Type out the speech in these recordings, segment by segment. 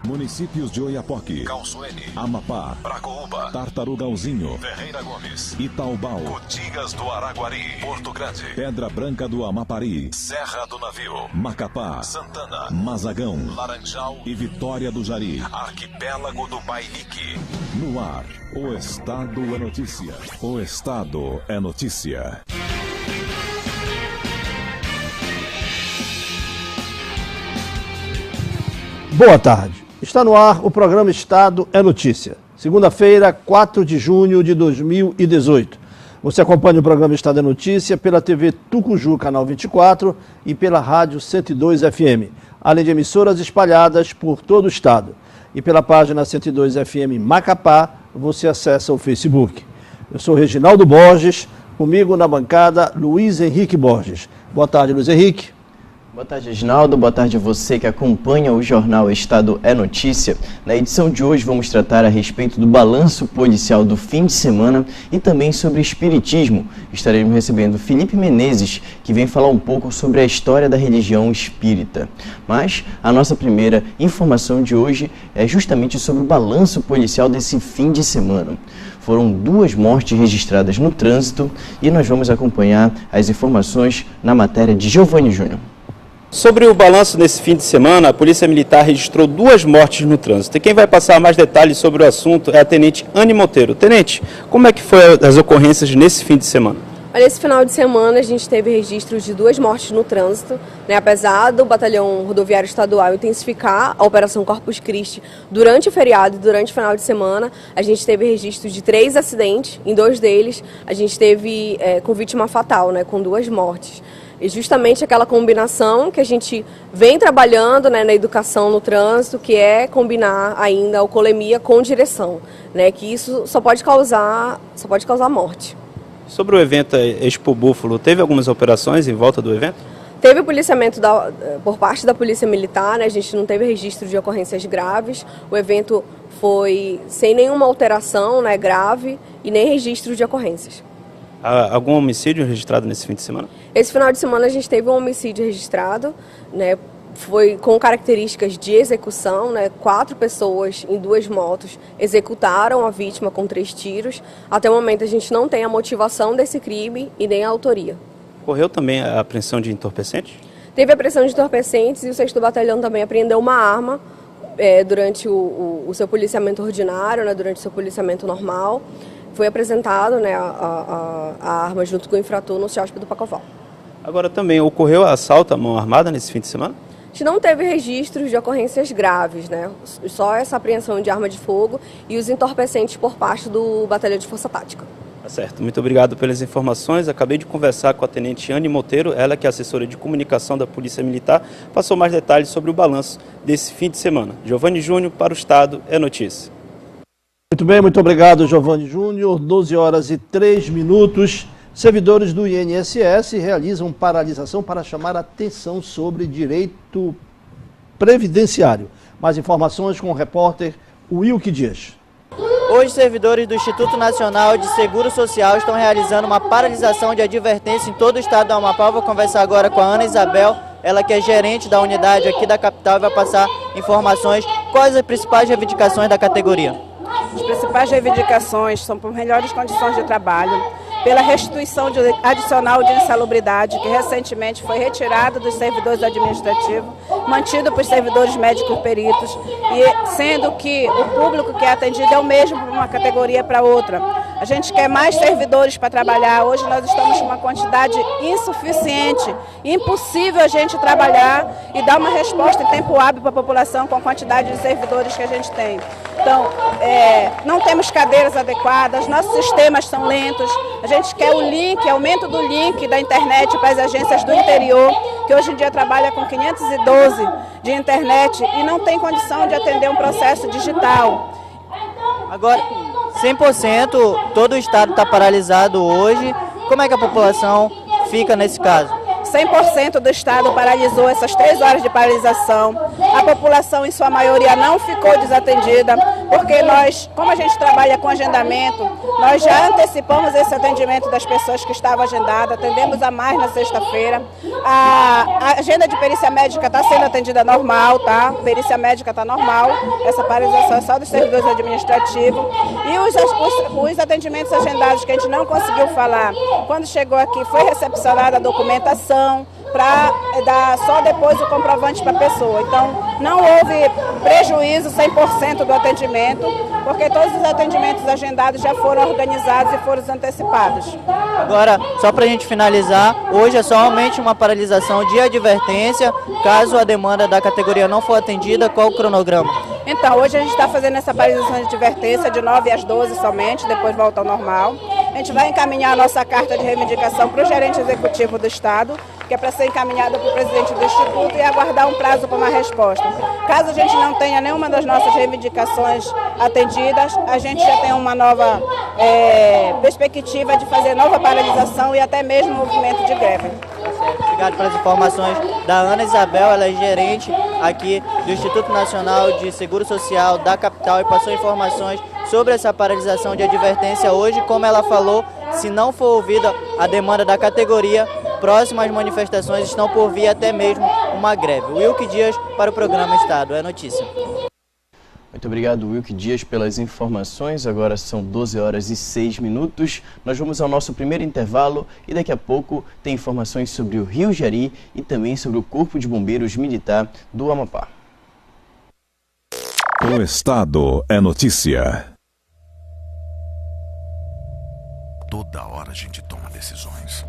Municípios de Oiapoque, Calçoene, Amapá, Pracoúba, Tartarugalzinho, Ferreira Gomes, Itaubal, Cotigas do Araguari, Porto Grande, Pedra Branca do Amapari, Serra do Navio, Macapá, Santana, Mazagão Laranjal e Vitória do Jari. Arquipélago do Bailique. No ar, o Estado é notícia. O Estado é notícia. Boa tarde. Está no ar o programa Estado é Notícia. Segunda-feira, 4 de junho de 2018. Você acompanha o programa Estado é Notícia pela TV Tucuju, canal 24, e pela Rádio 102 FM, além de emissoras espalhadas por todo o estado. E pela página 102 FM Macapá, você acessa o Facebook. Eu sou Reginaldo Borges, comigo na bancada Luiz Henrique Borges. Boa tarde, Luiz Henrique. Boa tarde, Reginaldo. Boa tarde a você que acompanha o jornal Estado é Notícia. Na edição de hoje vamos tratar a respeito do balanço policial do fim de semana e também sobre espiritismo. Estaremos recebendo Felipe Menezes, que vem falar um pouco sobre a história da religião espírita. Mas a nossa primeira informação de hoje é justamente sobre o balanço policial desse fim de semana. Foram 2 mortes registradas no trânsito e nós vamos acompanhar as informações na matéria de Giovanni Júnior. Sobre o balanço nesse fim de semana, a Polícia Militar registrou 2 mortes no trânsito. E quem vai passar mais detalhes sobre o assunto é a Tenente Anne Monteiro. Tenente, como é que foi as ocorrências nesse fim de semana? Olha, esse final de semana a gente teve registros de 2 mortes no trânsito, né? Apesar do Batalhão Rodoviário Estadual intensificar a Operação Corpus Christi durante o feriado e durante o final de semana, a gente teve registros de 3 acidentes. Em 2 deles a gente teve com vítima fatal, né? Com 2 mortes. E justamente aquela combinação que a gente vem trabalhando, né, na educação no trânsito, que é combinar ainda a alcoolemia com direção, né, que isso só pode causar morte. Sobre o evento Expo Búfalo, teve algumas operações em volta do evento? Teve policiamento por parte da Polícia Militar, né, a gente não teve registro de ocorrências graves, o evento foi sem nenhuma alteração, né, grave e nem registro de ocorrências. Algum homicídio registrado nesse fim de semana? Esse final de semana a gente teve um homicídio registrado, né? Foi com características de execução, né? 4 pessoas em 2 motos executaram a vítima com 3 tiros. Até o momento a gente não tem a motivação desse crime e nem a autoria. Ocorreu também a apreensão de entorpecentes? Teve a apreensão de entorpecentes e o 6º Batalhão também apreendeu uma arma durante o seu policiamento ordinário, né? Durante o seu policiamento normal. Foi apresentado, né, a arma junto com o infrator no CIOSP do Pacoval. Agora também ocorreu assalto à mão armada nesse fim de semana? A gente não teve registros de ocorrências graves, né? Só essa apreensão de arma de fogo e os entorpecentes por parte do Batalhão de Força Tática. Tá certo, muito obrigado pelas informações. Acabei de conversar com a Tenente Anne Monteiro, ela que é assessora de comunicação da Polícia Militar, passou mais detalhes sobre o balanço desse fim de semana. Giovanni Júnior, para o Estado é Notícia. Muito bem, muito obrigado, Giovanni Júnior. 12 horas e 3 minutos. Servidores do INSS realizam paralisação para chamar atenção sobre direito previdenciário. Mais informações com o repórter Wilke Dias. Hoje, servidores do Instituto Nacional de Seguro Social estão realizando uma paralisação de advertência em todo o estado do Amapá. Vou conversar agora com a Ana Isabel, ela que é gerente da unidade aqui da capital e vai passar informações. Quais as principais reivindicações da categoria? As principais reivindicações são por melhores condições de trabalho, pela restituição adicional de insalubridade, que recentemente foi retirada dos servidores administrativos, mantido para os servidores médicos peritos, e sendo que o público que é atendido é o mesmo para uma categoria para outra. A gente quer mais servidores para trabalhar. Hoje nós estamos com uma quantidade insuficiente, impossível a gente trabalhar e dar uma resposta em tempo hábil para a população com a quantidade de servidores que a gente tem. Então, não temos cadeiras adequadas, nossos sistemas são lentos, a gente quer o link, aumento do link da internet para as agências do interior, que hoje em dia trabalha com 512 de internet e não tem condição de atender um processo digital. Agora, 100%, todo o estado está paralisado hoje. Como é que a população fica nesse caso? 100% do estado paralisou essas 3 horas de paralisação. A população, em sua maioria, não ficou desatendida. porque nós, como a gente trabalha com agendamento, nós já antecipamos esse atendimento das pessoas que estavam agendadas, atendemos a mais na sexta-feira. A agenda de perícia médica está sendo atendida normal, tá? Perícia médica está normal, essa paralisação é só dos servidores administrativos. E os atendimentos agendados que a gente não conseguiu falar, quando chegou aqui foi recepcionada a documentação, para dar só depois o comprovante para a pessoa. Então, não houve prejuízo 100% do atendimento, porque todos os atendimentos agendados já foram organizados e foram antecipados. Agora, só para a gente finalizar, hoje é somente uma paralisação de advertência, caso a demanda da categoria não for atendida, qual o cronograma? Então, hoje a gente está fazendo essa paralisação de advertência de 9 às 12 somente, depois volta ao normal. A gente vai encaminhar a nossa carta de reivindicação para o gerente executivo do Estado, que é para ser encaminhada para o presidente do Instituto e aguardar um prazo para uma resposta. Caso a gente não tenha nenhuma das nossas reivindicações atendidas, a gente já tem uma nova perspectiva de fazer nova paralisação e até mesmo movimento de greve. Obrigado pelas informações da Ana Isabel, ela é gerente aqui do Instituto Nacional de Seguro Social da capital e passou informações sobre essa paralisação de advertência hoje. Como ela falou, se não for ouvida a demanda da categoria, próximas manifestações estão por vir, até mesmo uma greve. Wilke Dias para o programa Estado é Notícia. Muito obrigado, Wilke Dias, pelas informações. Agora são 12 horas e 6 minutos. Nós vamos ao nosso primeiro intervalo e daqui a pouco tem informações sobre o Rio Jari e também sobre o Corpo de Bombeiros Militar do Amapá. O Estado é notícia. Toda hora a gente toma decisões.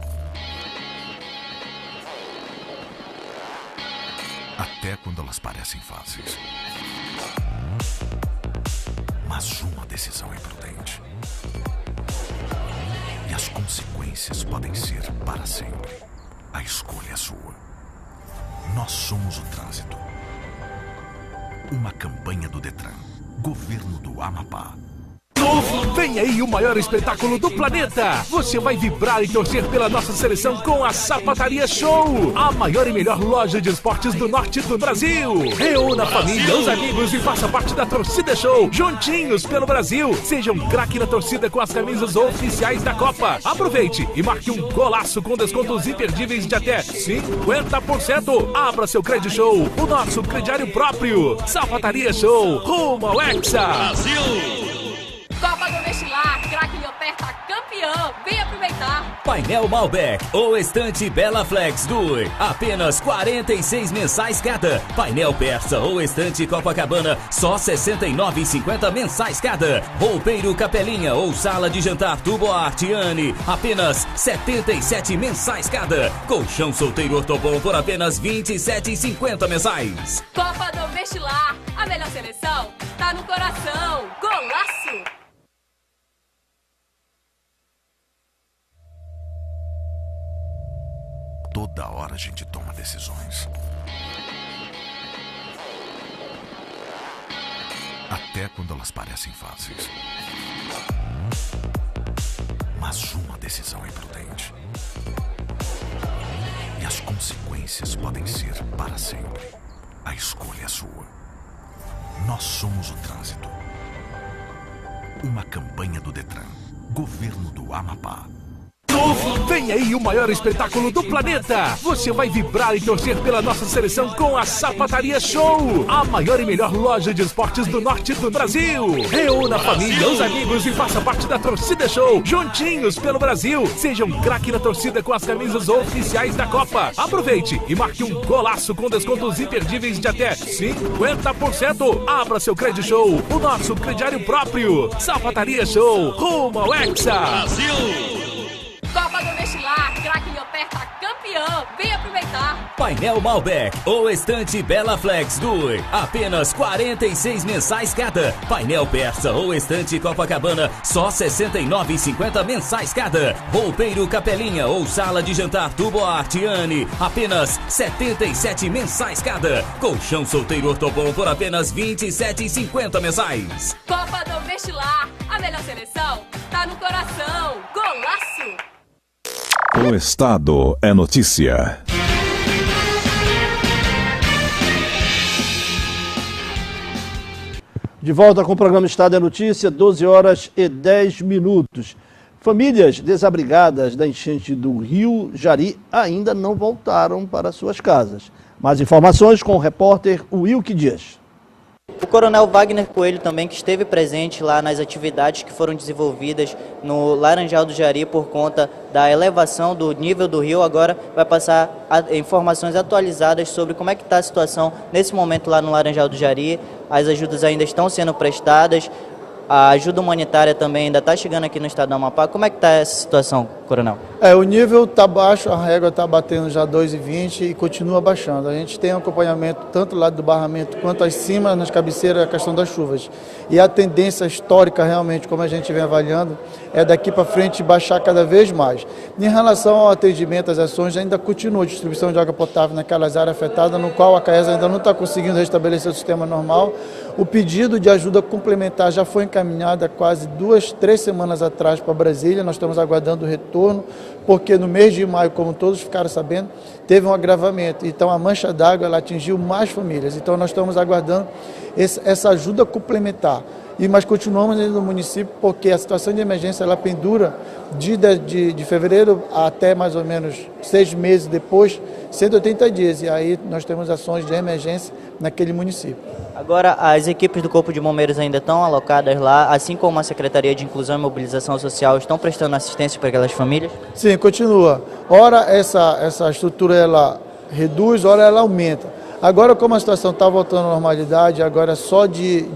Até quando elas parecem fáceis. Mas uma decisão é prudente. E as consequências podem ser para sempre. A escolha é sua. Nós somos o trânsito. Uma campanha do Detran, Governo do Amapá. Vem aí o maior espetáculo do planeta. Você vai vibrar e torcer pela nossa seleção com a Sapataria Show, a maior e melhor loja de esportes do norte do Brasil. Reúna a família, os amigos e faça parte da Torcida Show, juntinhos pelo Brasil. Seja um craque na torcida com as camisas oficiais da Copa. Aproveite e marque um golaço com descontos imperdíveis de até 50%. Abra seu Credit Show, o nosso crediário próprio. Sapataria Show, rumo ao Hexa. Brasil! Copa do Vestilar, craque Leoperta, campeão, vem aproveitar. Painel Malbec ou estante Bela Flex Dure, apenas 46 mensais cada. Painel Persa ou estante Copacabana, só 69,50 mensais cada. Roupeiro Capelinha ou sala de jantar Tubo Artiane, apenas 77 mensais cada. Colchão solteiro Ortobon por apenas 27,50 mensais. Copa do Vestilar, a melhor seleção tá no coração. Golaço! Toda hora a gente toma decisões. Até quando elas parecem fáceis. Mas uma decisão é prudente. E as consequências podem ser para sempre. A escolha é sua. Nós somos o trânsito. Uma campanha do Detran, Governo do Amapá. Vem aí o maior espetáculo do planeta. Você vai vibrar e torcer pela nossa seleção com a Sapataria Show, a maior e melhor loja de esportes do norte do Brasil. Reúna a família, os amigos e faça parte da Torcida Show, juntinhos pelo Brasil. Seja um craque na torcida com as camisas oficiais da Copa. Aproveite e marque um golaço com descontos imperdíveis de até 50%. Abra seu Credit Show, o nosso crediário próprio. Sapataria Show, rumo ao Hexa. Brasil! Copa do Vestilar, craque Leoperta, campeão, vem aproveitar. Painel Malbec ou estante Bela Flex Dure, apenas 46 mensais cada. Painel Persa ou estante Copacabana, só 69,50 mensais cada. Roupeiro Capelinha ou sala de jantar Tubo Artiane, apenas 77 mensais cada. Colchão solteiro Ortobon por apenas 27,50 mensais. Copa do Vestilar, a melhor seleção tá no coração. Golaço! O Estado é notícia. De volta com o programa Estado é Notícia, 12 horas e 10 minutos. Famílias desabrigadas da enchente do Rio Jari ainda não voltaram para suas casas. Mais informações com o repórter Wilke Dias. O coronel Wagner Coelho também, que esteve presente lá nas atividades que foram desenvolvidas no Laranjal do Jari por conta da elevação do nível do rio, agora vai passar informações atualizadas sobre como é que está a situação nesse momento lá no Laranjal do Jari. As ajudas ainda estão sendo prestadas, a ajuda humanitária também ainda está chegando aqui no estado do Amapá. Como é que está essa situação, coronel? O nível está baixo, a régua está batendo já 2,20 e continua baixando. A gente tem acompanhamento tanto do lado do barramento quanto acima, nas cabeceiras, a questão das chuvas. E a tendência histórica, realmente, como a gente vem avaliando, é daqui para frente baixar cada vez mais. Em relação ao atendimento, as ações ainda continua a distribuição de água potável naquelas áreas afetadas, no qual a CAESA ainda não está conseguindo restabelecer o sistema normal. O pedido de ajuda complementar já foi encaminhado há quase 2-3 semanas atrás para Brasília. Nós estamos aguardando o retorno, porque no mês de maio, como todos ficaram sabendo, teve um agravamento. Então a mancha d'água ela atingiu mais famílias. Então nós estamos aguardando essa ajuda complementar. Mas continuamos no município porque a situação de emergência ela pendura de fevereiro até mais ou menos 6 meses depois, 180 dias. E aí nós temos ações de emergência naquele município. Agora, as equipes do Corpo de Bombeiros ainda estão alocadas lá, assim como a Secretaria de Inclusão e Mobilização Social estão prestando assistência para aquelas famílias? Sim, continua. Ora essa estrutura ela reduz, ora ela aumenta. Agora, como a situação está voltando à normalidade, agora só de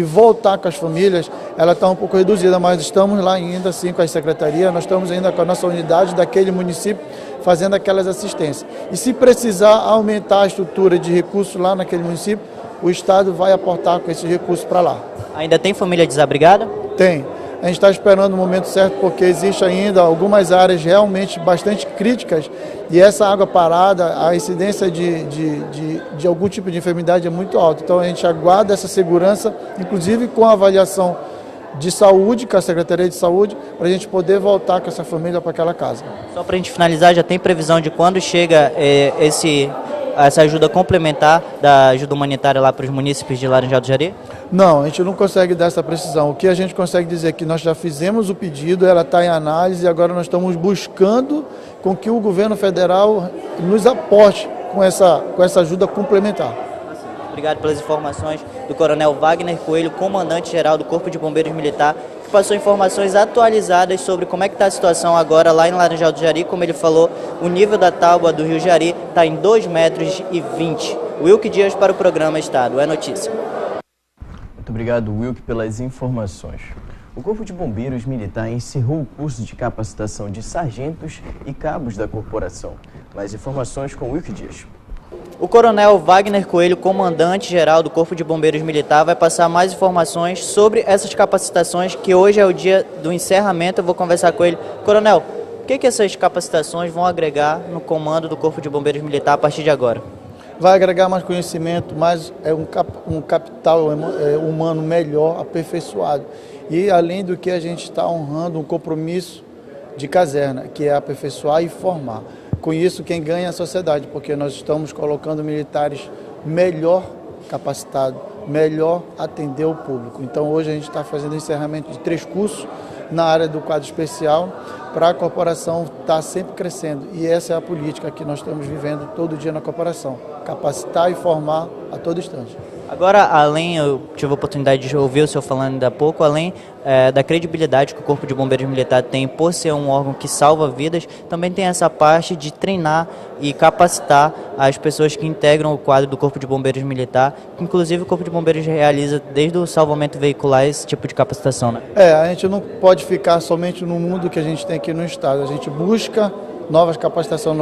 voltar com as famílias, ela está um pouco reduzida, mas estamos lá ainda assim com a Secretaria, nós estamos ainda com a nossa unidade daquele município fazendo aquelas assistências. E se precisar aumentar a estrutura de recursos lá naquele município, o Estado vai aportar com esses recursos para lá. Ainda tem família desabrigada? Tem. A gente está esperando o momento certo porque existe ainda algumas áreas realmente bastante críticas e essa água parada, a incidência de algum tipo de enfermidade é muito alta. Então a gente aguarda essa segurança, inclusive com a avaliação de saúde, com a Secretaria de Saúde, para a gente poder voltar com essa família para aquela casa. Só para a gente finalizar, já tem previsão de quando chega essa ajuda complementar da ajuda humanitária lá para os munícipes de Laranjal do Jari? Não, a gente não consegue dar essa precisão. O que a gente consegue dizer é que nós já fizemos o pedido, ela está em análise e agora nós estamos buscando com que o governo federal nos aporte com essa ajuda complementar. Obrigado pelas informações do coronel Wagner Coelho, comandante-geral do Corpo de Bombeiros Militar, que passou informações atualizadas sobre como é que está a situação agora lá em Laranjal do Jari. Como ele falou, o nível da tábua do Rio Jari está em 2,20 metros. Wilke Dias para o programa Estado é Notícia. Muito obrigado, Wilke, pelas informações. O Corpo de Bombeiros Militar encerrou o curso de capacitação de sargentos e cabos da corporação. Mais informações com Wilke Dias. O coronel Wagner Coelho, comandante-geral do Corpo de Bombeiros Militar, vai passar mais informações sobre essas capacitações, que hoje é o dia do encerramento. Eu vou conversar com ele. Coronel, o que essas capacitações vão agregar no comando do Corpo de Bombeiros Militar a partir de agora? Vai agregar mais conhecimento, mais um capital humano melhor, aperfeiçoado. E além do que a gente está honrando um compromisso de caserna, que é aperfeiçoar e formar. Com isso, quem ganha é a sociedade, porque nós estamos colocando militares melhor capacitados, melhor atender o público. Então, hoje a gente está fazendo o encerramento de 3 cursos na área do quadro especial para a corporação estar sempre crescendo. E essa é a política que nós estamos vivendo todo dia na corporação, capacitar e formar a todo instante. Agora, eu tive a oportunidade de ouvir o senhor falando ainda há pouco, além da credibilidade que o Corpo de Bombeiros Militar tem por ser um órgão que salva vidas, também tem essa parte de treinar e capacitar as pessoas que integram o quadro do Corpo de Bombeiros Militar, que inclusive o Corpo de Bombeiros realiza desde o salvamento veicular esse tipo de capacitação, né? A gente não pode ficar somente no mundo que a gente tem aqui no estado, a gente busca novas capacitações,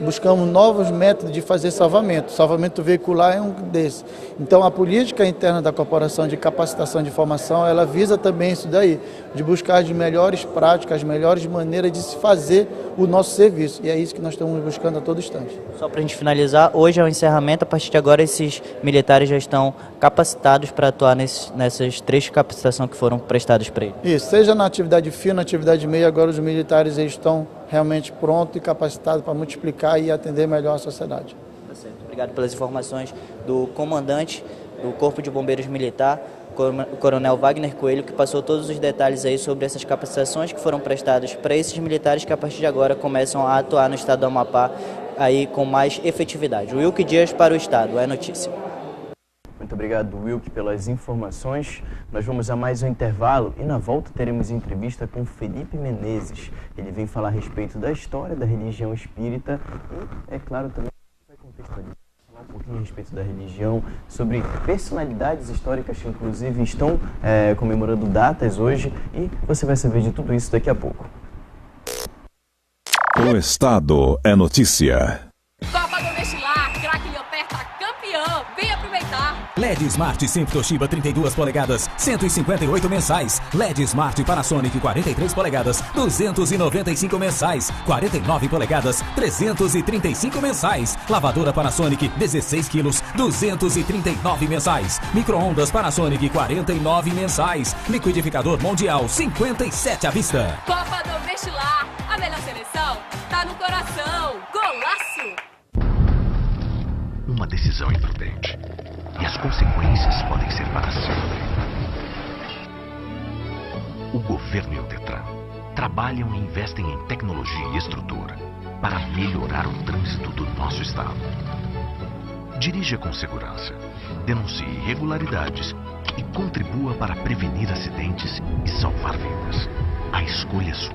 buscamos novos métodos de fazer salvamento. Salvamento veicular é um desses. Então, a política interna da corporação de capacitação de formação, ela visa também isso daí, de buscar as melhores práticas, as melhores maneiras de se fazer o nosso serviço. E é isso que nós estamos buscando a todo instante. Só para a gente finalizar, hoje é o encerramento. A partir de agora, esses militares já estão capacitados para atuar nessas 3 capacitações que foram prestadas para eles. Isso, seja na atividade fina, na atividade meia, agora os militares eles estão realmente prontos e capacitados para multiplicar e atender melhor a sociedade. Tá certo. Obrigado pelas informações do comandante do Corpo de Bombeiros Militar, o Coronel Wagner Coelho, que passou todos os detalhes aí sobre essas capacitações que foram prestadas para esses militares que a partir de agora começam a atuar no estado do Amapá aí com mais efetividade. O Wilke Dias para o Estado, é notícia. Muito obrigado, Wilke, pelas informações. Nós vamos a mais um intervalo e na volta teremos entrevista com Felipe Menezes. Ele vem falar a respeito da história da religião espírita e, é claro, também vai contextualizar, falar um pouquinho a respeito da religião, sobre personalidades históricas que inclusive estão comemorando datas hoje, e você vai saber de tudo isso daqui a pouco. O Estado é notícia. Copa do Vestilar, craque Leoperta, campeão. Vem aproveitar. LED Smart Simp Toshiba 32 polegadas, 158 mensais. LED Smart Panasonic 43 polegadas, 295 mensais. 49 polegadas, 335 mensais. Lavadora Panasonic 16 quilos, 239 mensais. Micro-ondas Panasonic 49 mensais. Liquidificador Mundial 57 à vista. Copa do Vestilar, a melhor seleção tá no coração. Golaço! Uma decisão imprudente. E as consequências podem ser para sempre. O governo e o Detran trabalham e investem em tecnologia e estrutura para melhorar o trânsito do nosso estado. Dirija com segurança, denuncie irregularidades e contribua para prevenir acidentes e salvar vidas. A escolha é sua.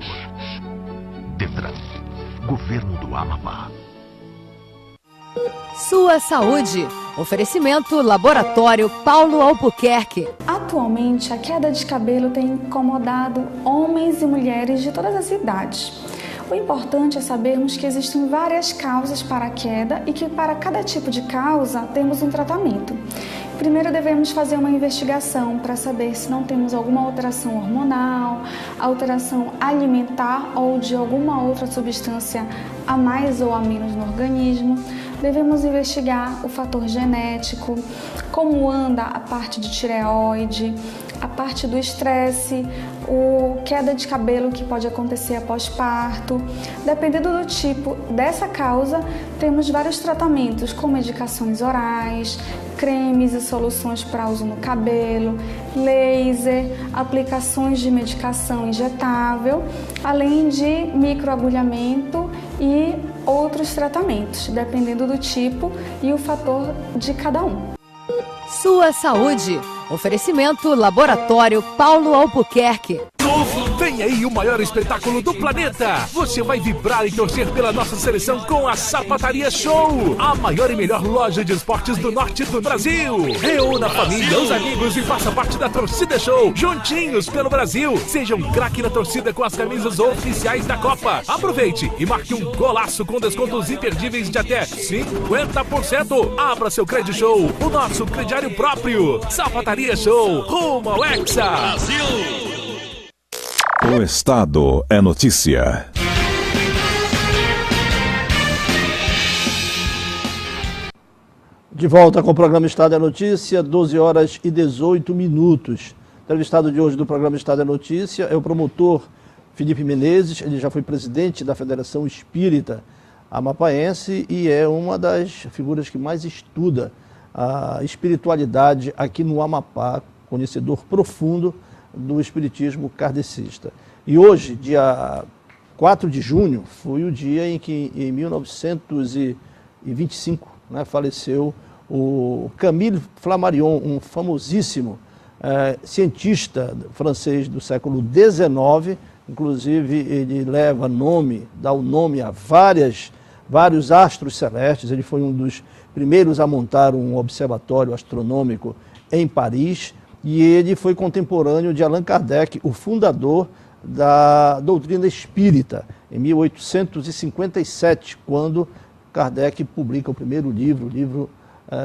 Detran, Governo do Amapá. Sua saúde. Oferecimento Laboratório Paulo Albuquerque. Atualmente, a queda de cabelo tem incomodado homens e mulheres de todas as idades. O importante é sabermos que existem várias causas para a queda e que para cada tipo de causa temos um tratamento. Primeiro devemos fazer uma investigação para saber se não temos alguma alteração hormonal, alteração alimentar ou de alguma outra substância a mais ou a menos no organismo. Devemos investigar o fator genético, como anda a parte de tireoide, a parte do estresse, queda de cabelo que pode acontecer após parto. Dependendo do tipo dessa causa, temos vários tratamentos com medicações orais, cremes e soluções para uso no cabelo, laser, aplicações de medicação injetável, além de microagulhamento e outros tratamentos, dependendo do tipo e o fator de cada um. Sua saúde. Oferecimento Laboratório Paulo Albuquerque. Vem aí o maior espetáculo do planeta. Você vai vibrar e torcer pela nossa seleção com a Sapataria Show, a maior e melhor loja de esportes do norte do Brasil. Reúna a família, os amigos e faça parte da Torcida Show, juntinhos pelo Brasil. Seja um craque na torcida com as camisas oficiais da Copa. Aproveite e marque um golaço com descontos imperdíveis de até 50%. Abra seu Credit Show, o nosso crediário próprio. Sapataria Show, rumo ao Hexa. Brasil! O Estado é notícia. De volta com o programa Estado é Notícia, 12 horas e 18 minutos. O entrevistado de hoje do programa Estado é Notícia é o promotor Felipe Menezes. Ele já foi presidente da Federação Espírita Amapaense e é uma das figuras que mais estuda a espiritualidade aqui no Amapá, conhecedor profundo do espiritismo kardecista. E hoje, dia 4 de junho, foi o dia em que, em 1925, faleceu o Camille Flammarion, um famosíssimo cientista francês do século XIX. Inclusive, ele dá o nome a vários astros celestes. Ele foi um dos primeiros a montar um observatório astronômico em Paris. E ele foi contemporâneo de Allan Kardec, o fundador da doutrina espírita, em 1857, quando Kardec publica o primeiro livro, o Livro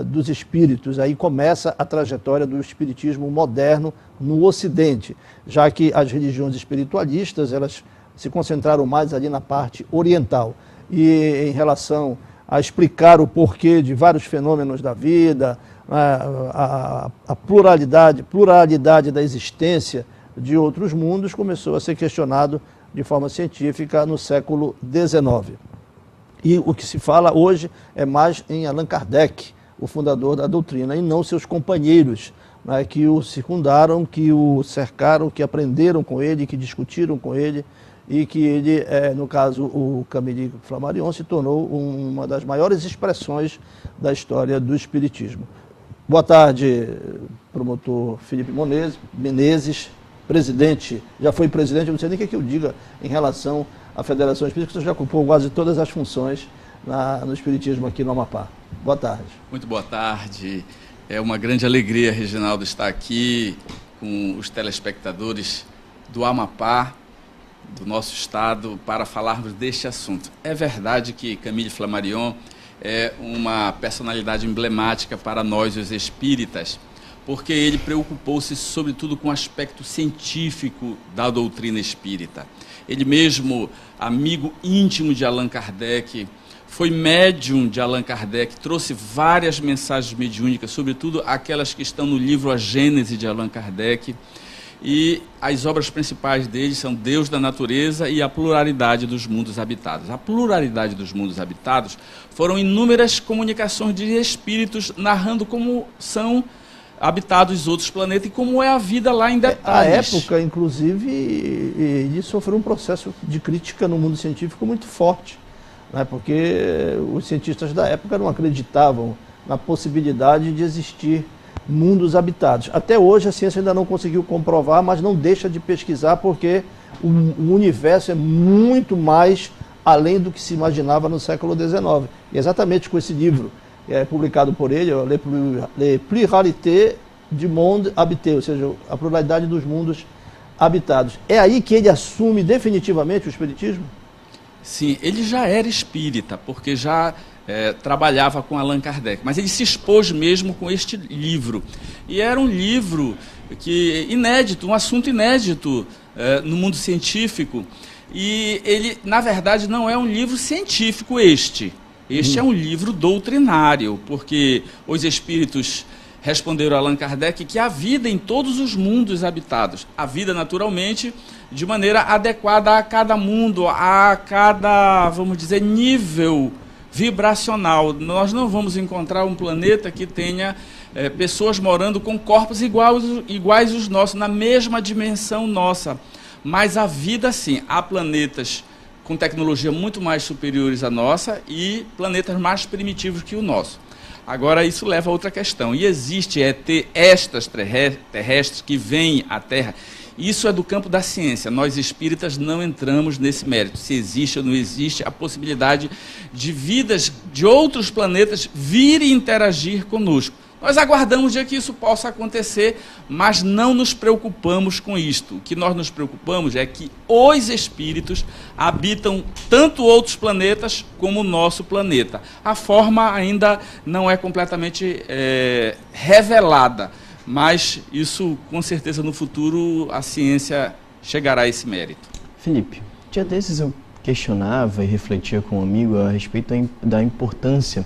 dos Espíritos. Aí começa a trajetória do espiritismo moderno no Ocidente, já que as religiões espiritualistas elas se concentraram mais ali na parte oriental. E em relação a explicar o porquê de vários fenômenos da vida, a pluralidade da existência de outros mundos começou a ser questionado de forma científica no século XIX. E o que se fala hoje é mais em Allan Kardec, o fundador da doutrina, e não seus companheiros, né, que o circundaram, que o cercaram, que aprenderam com ele, que discutiram com ele, e que ele, no caso, o Camille Flammarion, se tornou uma das maiores expressões da história do espiritismo. Boa tarde, promotor Felipe Menezes, presidente, já foi presidente, eu não sei nem o que eu diga em relação à Federação Espírita, que você já ocupou quase todas as funções no espiritismo aqui no Amapá. Boa tarde. Muito boa tarde. É uma grande alegria, Reginaldo, estar aqui com os telespectadores do Amapá, do nosso estado, para falarmos deste assunto. É verdade que Camille Flammarion é uma personalidade emblemática para nós, os espíritas, porque ele preocupou-se sobretudo com o aspecto científico da doutrina espírita. Ele mesmo, amigo íntimo de Allan Kardec, foi médium de Allan Kardec, trouxe várias mensagens mediúnicas, sobretudo aquelas que estão no livro A Gênese de Allan Kardec, e as obras principais dele são Deus da Natureza e a Pluralidade dos Mundos Habitados. A pluralidade dos mundos habitados foram inúmeras comunicações de espíritos narrando como são habitados outros planetas e como é a vida lá em detalhes. À época, inclusive, ele sofreu um processo de crítica no mundo científico muito forte, né? Porque os cientistas da época não acreditavam na possibilidade de existir mundos habitados. Até hoje a ciência ainda não conseguiu comprovar, mas não deixa de pesquisar, porque o universo é muito mais além do que se imaginava no século XIX. E exatamente com esse livro, publicado por ele, Le Pluralité du Monde Habité, ou seja, a pluralidade dos mundos habitados. É aí que ele assume definitivamente o espiritismo? Sim, ele já era espírita, porque já trabalhava com Allan Kardec, mas ele se expôs mesmo com este livro. E era um livro inédito, um assunto inédito no mundo científico. E ele, na verdade, não é um livro científico este. Este é um livro doutrinário, porque os espíritos responderam a Allan Kardec que a vida em todos os mundos habitados, a vida naturalmente de maneira adequada a cada mundo, a cada, vamos dizer, nível vibracional. Nós não vamos encontrar um planeta que tenha pessoas morando com corpos iguais aos nossos, na mesma dimensão nossa. Mas a vida, sim, há planetas com tecnologia muito mais superiores à nossa e planetas mais primitivos que o nosso. Agora, isso leva a outra questão. E existe estas terrestres que vêm à Terra. Isso é do campo da ciência. Nós espíritas não entramos nesse mérito. Se existe ou não existe a possibilidade de vidas de outros planetas virem interagir conosco. Nós aguardamos o dia que isso possa acontecer, mas não nos preocupamos com isto. O que nós nos preocupamos é que os espíritos habitam tanto outros planetas como o nosso planeta. A forma ainda não é completamente revelada, mas isso, com certeza, no futuro, a ciência chegará a esse mérito. Felipe, dia desses eu questionava e refletia com um amigo a respeito da importância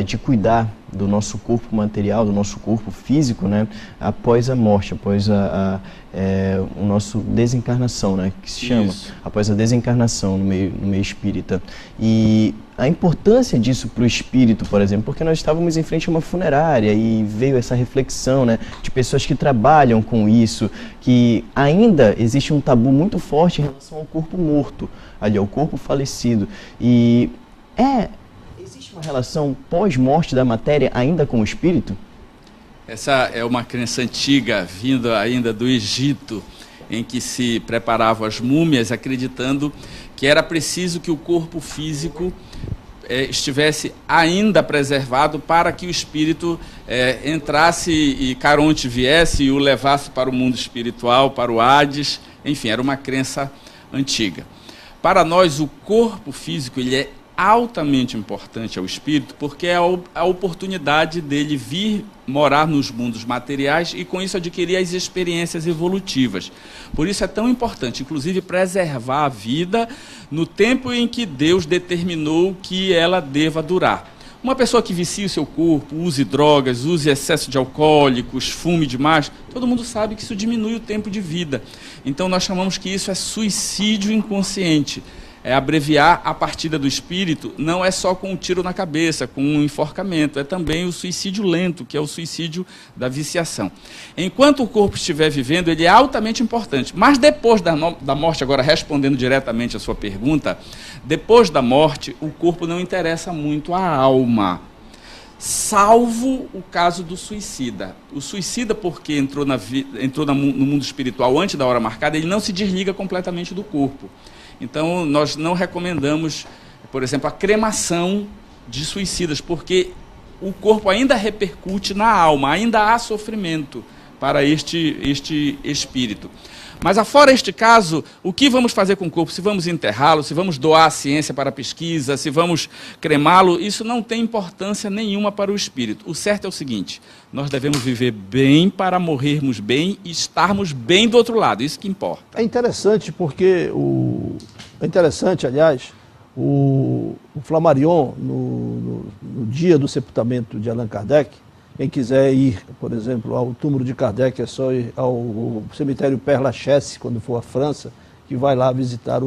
de cuidar do nosso corpo material, do nosso corpo físico, né, após a morte, após o nosso desencarnação, né, que se chama, após a desencarnação no meio espírita. E a importância disso para o espírito, por exemplo, porque nós estávamos em frente a uma funerária e veio essa reflexão, né, de pessoas que trabalham com isso, que ainda existe um tabu muito forte em relação ao corpo morto, ali, ao corpo falecido. E existe uma relação pós-morte da matéria ainda com o espírito? Essa é uma crença antiga, vinda ainda do Egito, em que se preparavam as múmias, acreditando que era preciso que o corpo físico estivesse ainda preservado para que o espírito entrasse e Caronte viesse e o levasse para o mundo espiritual, para o Hades. Enfim, era uma crença antiga. Para nós, o corpo físico ele é altamente importante ao espírito, porque é a oportunidade dele vir morar nos mundos materiais e com isso adquirir as experiências evolutivas. Por isso é tão importante, inclusive, preservar a vida no tempo em que Deus determinou que ela deva durar. Uma pessoa que vicia o seu corpo, use drogas, use excesso de alcoólicos, fume demais, todo mundo sabe que isso diminui o tempo de vida. Então nós chamamos que isso é suicídio inconsciente. abreviar a partida do espírito, não é só com um tiro na cabeça, com um enforcamento, é também o suicídio lento, que é o suicídio da viciação. Enquanto o corpo estiver vivendo, ele é altamente importante, mas depois da morte, agora respondendo diretamente a sua pergunta, depois da morte, o corpo não interessa muito à alma, salvo o caso do suicida. O suicida, porque entrou no mundo espiritual antes da hora marcada, ele não se desliga completamente do corpo. Então, nós não recomendamos, por exemplo, a cremação de suicidas, porque o corpo ainda repercute na alma, ainda há sofrimento para este espírito. Mas, afora este caso, o que vamos fazer com o corpo? Se vamos enterrá-lo, se vamos doar a ciência para a pesquisa, se vamos cremá-lo, isso não tem importância nenhuma para o espírito. O certo é o seguinte: nós devemos viver bem para morrermos bem e estarmos bem do outro lado, isso que importa. É interessante porque, aliás, o Flammarion, no dia do sepultamento de Allan Kardec, quem quiser ir, por exemplo, ao túmulo de Kardec, é só ir ao cemitério Père Lachaise, quando for à França, que vai lá visitar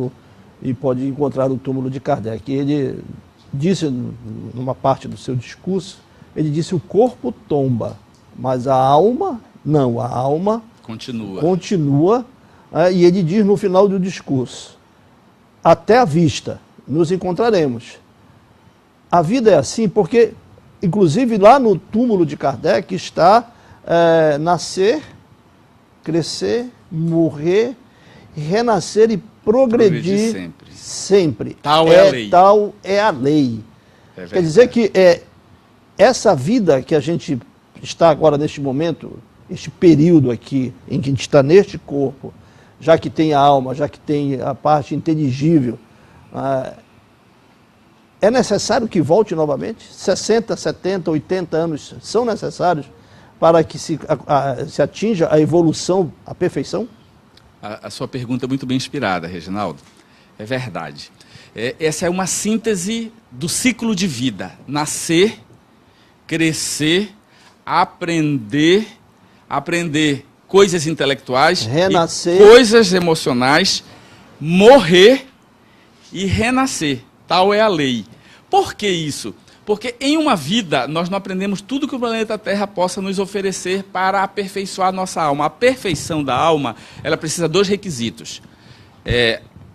e pode encontrar o túmulo de Kardec. E ele disse, numa parte do seu discurso, ele disse: o corpo tomba, mas a alma não, a alma continua. E ele diz no final do discurso: até a vista, nos encontraremos. A vida é assim porque, inclusive, lá no túmulo de Kardec está nascer, crescer, morrer, renascer e progredir sempre. Tal é a lei. Tal é a lei. Quer dizer que essa vida que a gente está agora neste momento, este período aqui, em que a gente está neste corpo, já que tem a alma, já que tem a parte inteligível, é necessário que volte novamente? 60, 70, 80 anos são necessários para que se atinja a evolução, a perfeição? A sua pergunta é muito bem inspirada, Reginaldo. É verdade. Essa é uma síntese do ciclo de vida. Nascer, crescer, aprender coisas intelectuais, renascer, coisas emocionais, morrer e renascer. Tal é a lei. Por que isso? Porque em uma vida nós não aprendemos tudo que o planeta Terra possa nos oferecer para aperfeiçoar a nossa alma. A perfeição da alma, ela precisa de 2 requisitos.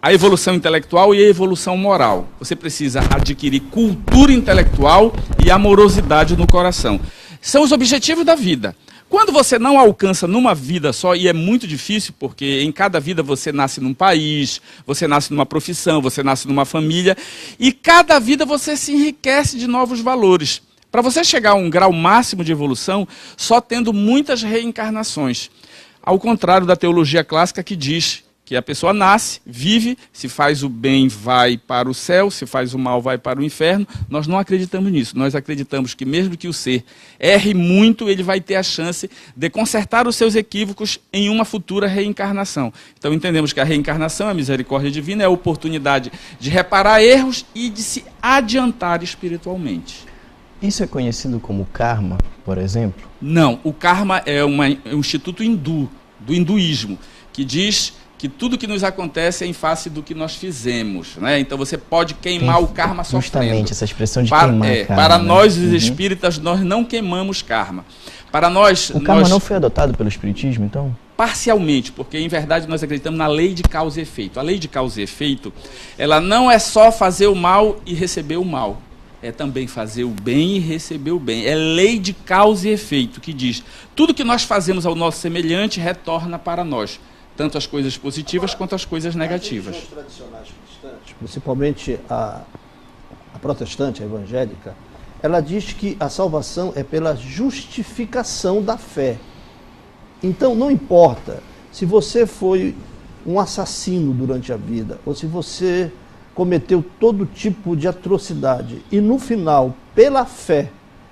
A evolução intelectual e a evolução moral. Você precisa adquirir cultura intelectual e amorosidade no coração. São os objetivos da vida. Quando você não alcança numa vida só, e é muito difícil, porque em cada vida você nasce num país, você nasce numa profissão, você nasce numa família, e cada vida você se enriquece de novos valores. Para você chegar a um grau máximo de evolução, só tendo muitas reencarnações. Ao contrário da teologia clássica, que diz que a pessoa nasce, vive, se faz o bem vai para o céu, se faz o mal vai para o inferno. Nós não acreditamos nisso. Nós acreditamos que mesmo que o ser erre muito, ele vai ter a chance de consertar os seus equívocos em uma futura reencarnação. Então entendemos que a reencarnação, a misericórdia divina, é a oportunidade de reparar erros e de se adiantar espiritualmente. Isso é conhecido como karma, por exemplo? Não, o karma é um instituto hindu, do hinduísmo, que diz que tudo que nos acontece é em face do que nós fizemos, né? Então você pode queimar o karma sofrendo. Justamente essa expressão de queimar karma. Para nós, os espíritas, nós não queimamos karma. Para nós... O karma não foi adotado pelo espiritismo, então? Parcialmente, porque em verdade nós acreditamos na lei de causa e efeito. A lei de causa e efeito, ela não é só fazer o mal e receber o mal. É também fazer o bem e receber o bem. É lei de causa e efeito, que diz: tudo que nós fazemos ao nosso semelhante retorna para nós. Tanto as coisas positivas quanto as coisas negativas. As religiões tradicionais cristãs, principalmente a protestante, a evangélica, ela diz que a salvação é pela justificação da fé. Então não importa se você foi um assassino durante a vida, ou se você cometeu todo tipo de atrocidade, e no final, pela fé,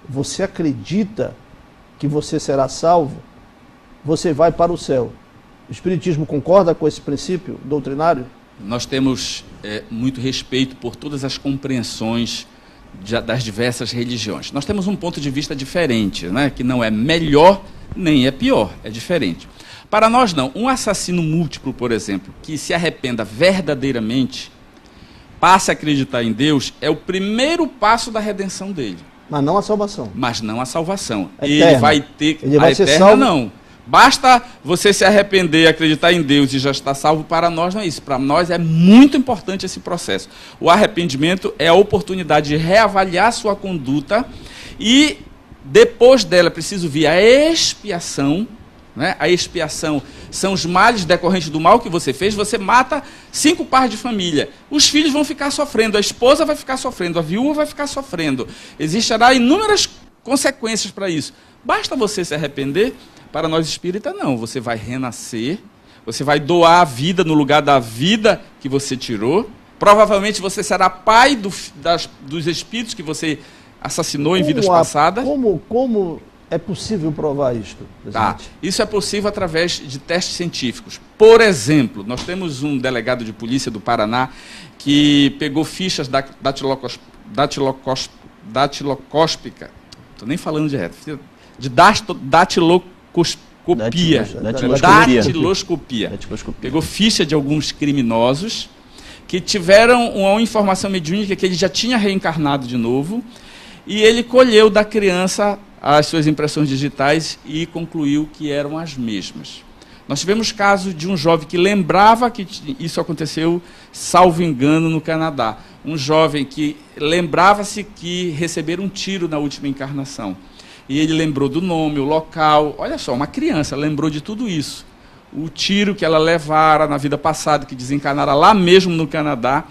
você acredita que você será salvo, você vai para o céu. O Espiritismo concorda com esse princípio doutrinário? Nós temos muito respeito por todas as compreensões das diversas religiões. Nós temos um ponto de vista diferente, né? Que não é melhor nem é pior, é diferente. Para nós não. Um assassino múltiplo, por exemplo, que se arrependa verdadeiramente, passe a acreditar em Deus, é o primeiro passo da redenção dele. Mas não a salvação. Mas não a salvação. Eterna. Ele vai ter... Ele vai ser eterna, salvo? não. Basta você se arrepender, acreditar em Deus e já está salvo. Para nós não é isso. Para nós é muito importante esse processo. O arrependimento é a oportunidade de reavaliar sua conduta e depois dela é preciso vir a expiação. Né? A expiação são os males decorrentes do mal que você fez. Você mata 5 pares de família. Os filhos vão ficar sofrendo, a esposa vai ficar sofrendo, a viúva vai ficar sofrendo. Existirá inúmeras consequências para isso. Basta você se arrepender. Para nós espíritas, não. Você vai renascer, você vai doar a vida no lugar da vida que você tirou. Provavelmente você será pai dos espíritos que você assassinou em vidas passadas. Como é possível provar isto, presidente? Tá. Isso é possível através de testes científicos. Por exemplo, nós temos um delegado de polícia do Paraná que pegou fichas datilocóspica, estou nem falando direto, de datiloscopia. Pegou ficha de alguns criminosos que tiveram uma informação mediúnica que ele já tinha reencarnado de novo, e ele colheu da criança as suas impressões digitais e concluiu que eram as mesmas. Nós tivemos caso de um jovem que lembrava que isso aconteceu, salvo engano, no Canadá. Um jovem que lembrava-se que recebera um tiro na última encarnação. E ele lembrou do nome, o local. Olha só, uma criança lembrou de tudo isso. O tiro que ela levara na vida passada, que desencarnara lá mesmo no Canadá.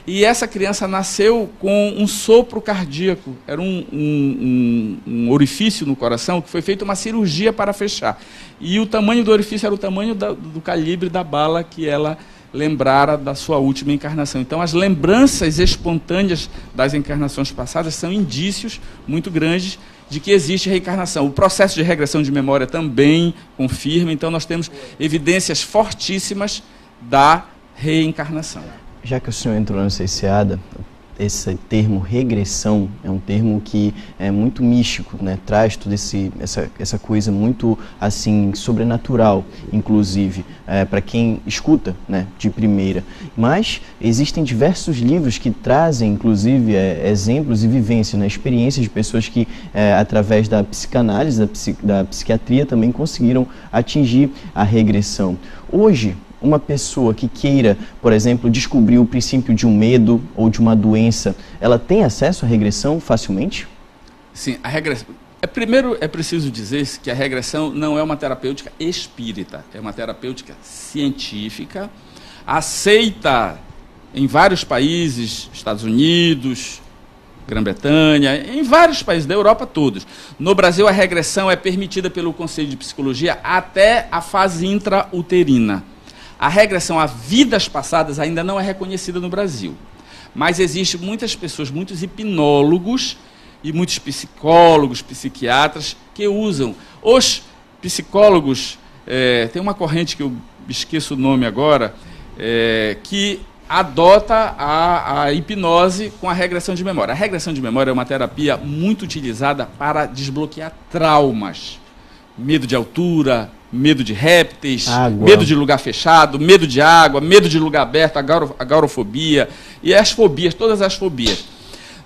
E essa criança nasceu com um sopro cardíaco. Era um orifício no coração que foi feita uma cirurgia para fechar. E o tamanho do orifício era o tamanho do calibre da bala que ela lembrara da sua última encarnação. Então, as lembranças espontâneas das encarnações passadas são indícios muito grandes de que existe reencarnação. O processo de regressão de memória também confirma. Então, nós temos evidências fortíssimas da reencarnação. Já que o senhor entrou nessa enseada, esse termo regressão é um termo que é muito místico, né? Traz toda essa coisa muito assim sobrenatural, inclusive, para quem escuta, né, de primeira. Mas existem diversos livros que trazem, inclusive, exemplos e vivências, né, experiências de pessoas que, através da psicanálise, da psiquiatria, também conseguiram atingir a regressão. Hoje, uma pessoa que queira, por exemplo, descobrir o princípio de um medo ou de uma doença, ela tem acesso à regressão facilmente? Sim, a regressão... Primeiro, é preciso dizer que a regressão não é uma terapêutica espírita, é uma terapêutica científica, aceita em vários países, Estados Unidos, Grã-Bretanha, em vários países da Europa todos. No Brasil, a regressão é permitida pelo Conselho de Psicologia até a fase intrauterina. A regressão a vidas passadas ainda não é reconhecida no Brasil. Mas existem muitas pessoas, muitos hipnólogos e muitos psicólogos, psiquiatras que usam. Os psicólogos, tem uma corrente que eu esqueço o nome agora, que adota a hipnose com a regressão de memória. A regressão de memória é uma terapia muito utilizada para desbloquear traumas. Medo de altura, medo de répteis, medo de lugar fechado, medo de água, medo de lugar aberto, agorafobia e as fobias, todas as fobias.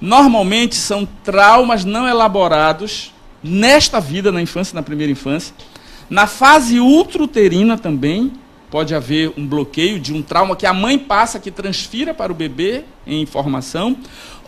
Normalmente são traumas não elaborados nesta vida, na infância, na primeira infância. Na fase ultrauterina também pode haver um bloqueio de um trauma que a mãe passa, que transfira para o bebê em informação,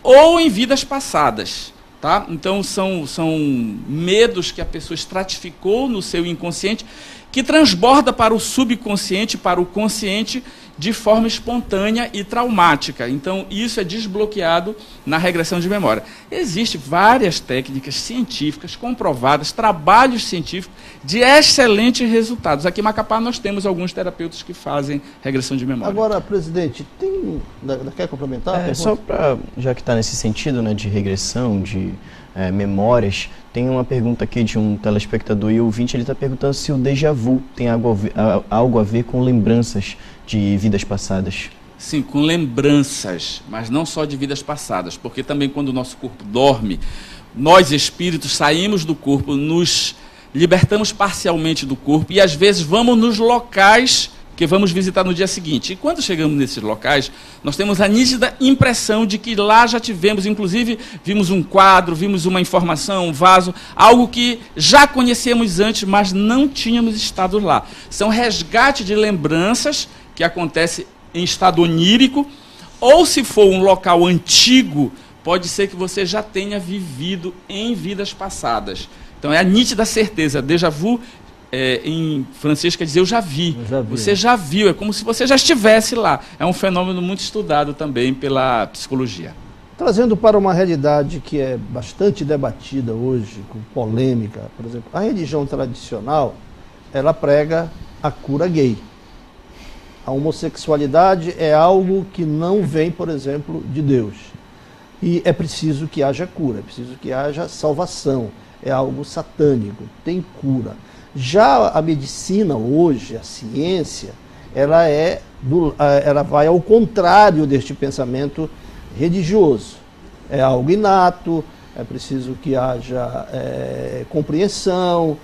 ou em vidas passadas. Tá? Então, são medos que a pessoa estratificou no seu inconsciente, que transborda para o subconsciente, para o consciente, de forma espontânea e traumática. Então, isso é desbloqueado na regressão de memória. Existem várias técnicas científicas comprovadas, trabalhos científicos de excelentes resultados. Aqui em Macapá nós temos alguns terapeutas que fazem regressão de memória. Agora, presidente, quer complementar? Só para, já que está nesse sentido, né, de regressão, de memórias, tem uma pergunta aqui de um telespectador e ouvinte. Ele está perguntando se o déjà vu tem algo a ver com lembranças de vidas passadas. Sim, com lembranças, mas não só de vidas passadas, porque também quando o nosso corpo dorme, nós espíritos saímos do corpo, nos libertamos parcialmente do corpo e às vezes vamos nos locais porque vamos visitar no dia seguinte. E quando chegamos nesses locais, nós temos a nítida impressão de que lá já tivemos, inclusive, vimos um quadro, vimos uma informação, um vaso, algo que já conhecíamos antes, mas não tínhamos estado lá. São resgate de lembranças que acontece em estado onírico, ou se for um local antigo, pode ser que você já tenha vivido em vidas passadas. Então é a nítida certeza, déjà vu, em francês quer dizer eu já vi. Você já viu, é como se você já estivesse lá. É um fenômeno muito estudado também pela psicologia. Trazendo para uma realidade que é bastante debatida hoje, com polêmica, por exemplo, a religião tradicional, ela prega a cura gay. A homossexualidade é algo que não vem, por exemplo, de Deus. E é preciso que haja cura, é preciso que haja salvação. É algo satânico, tem cura. Já a medicina hoje, a ciência, ela vai ao contrário deste pensamento religioso. É algo inato, é preciso que haja compreensão,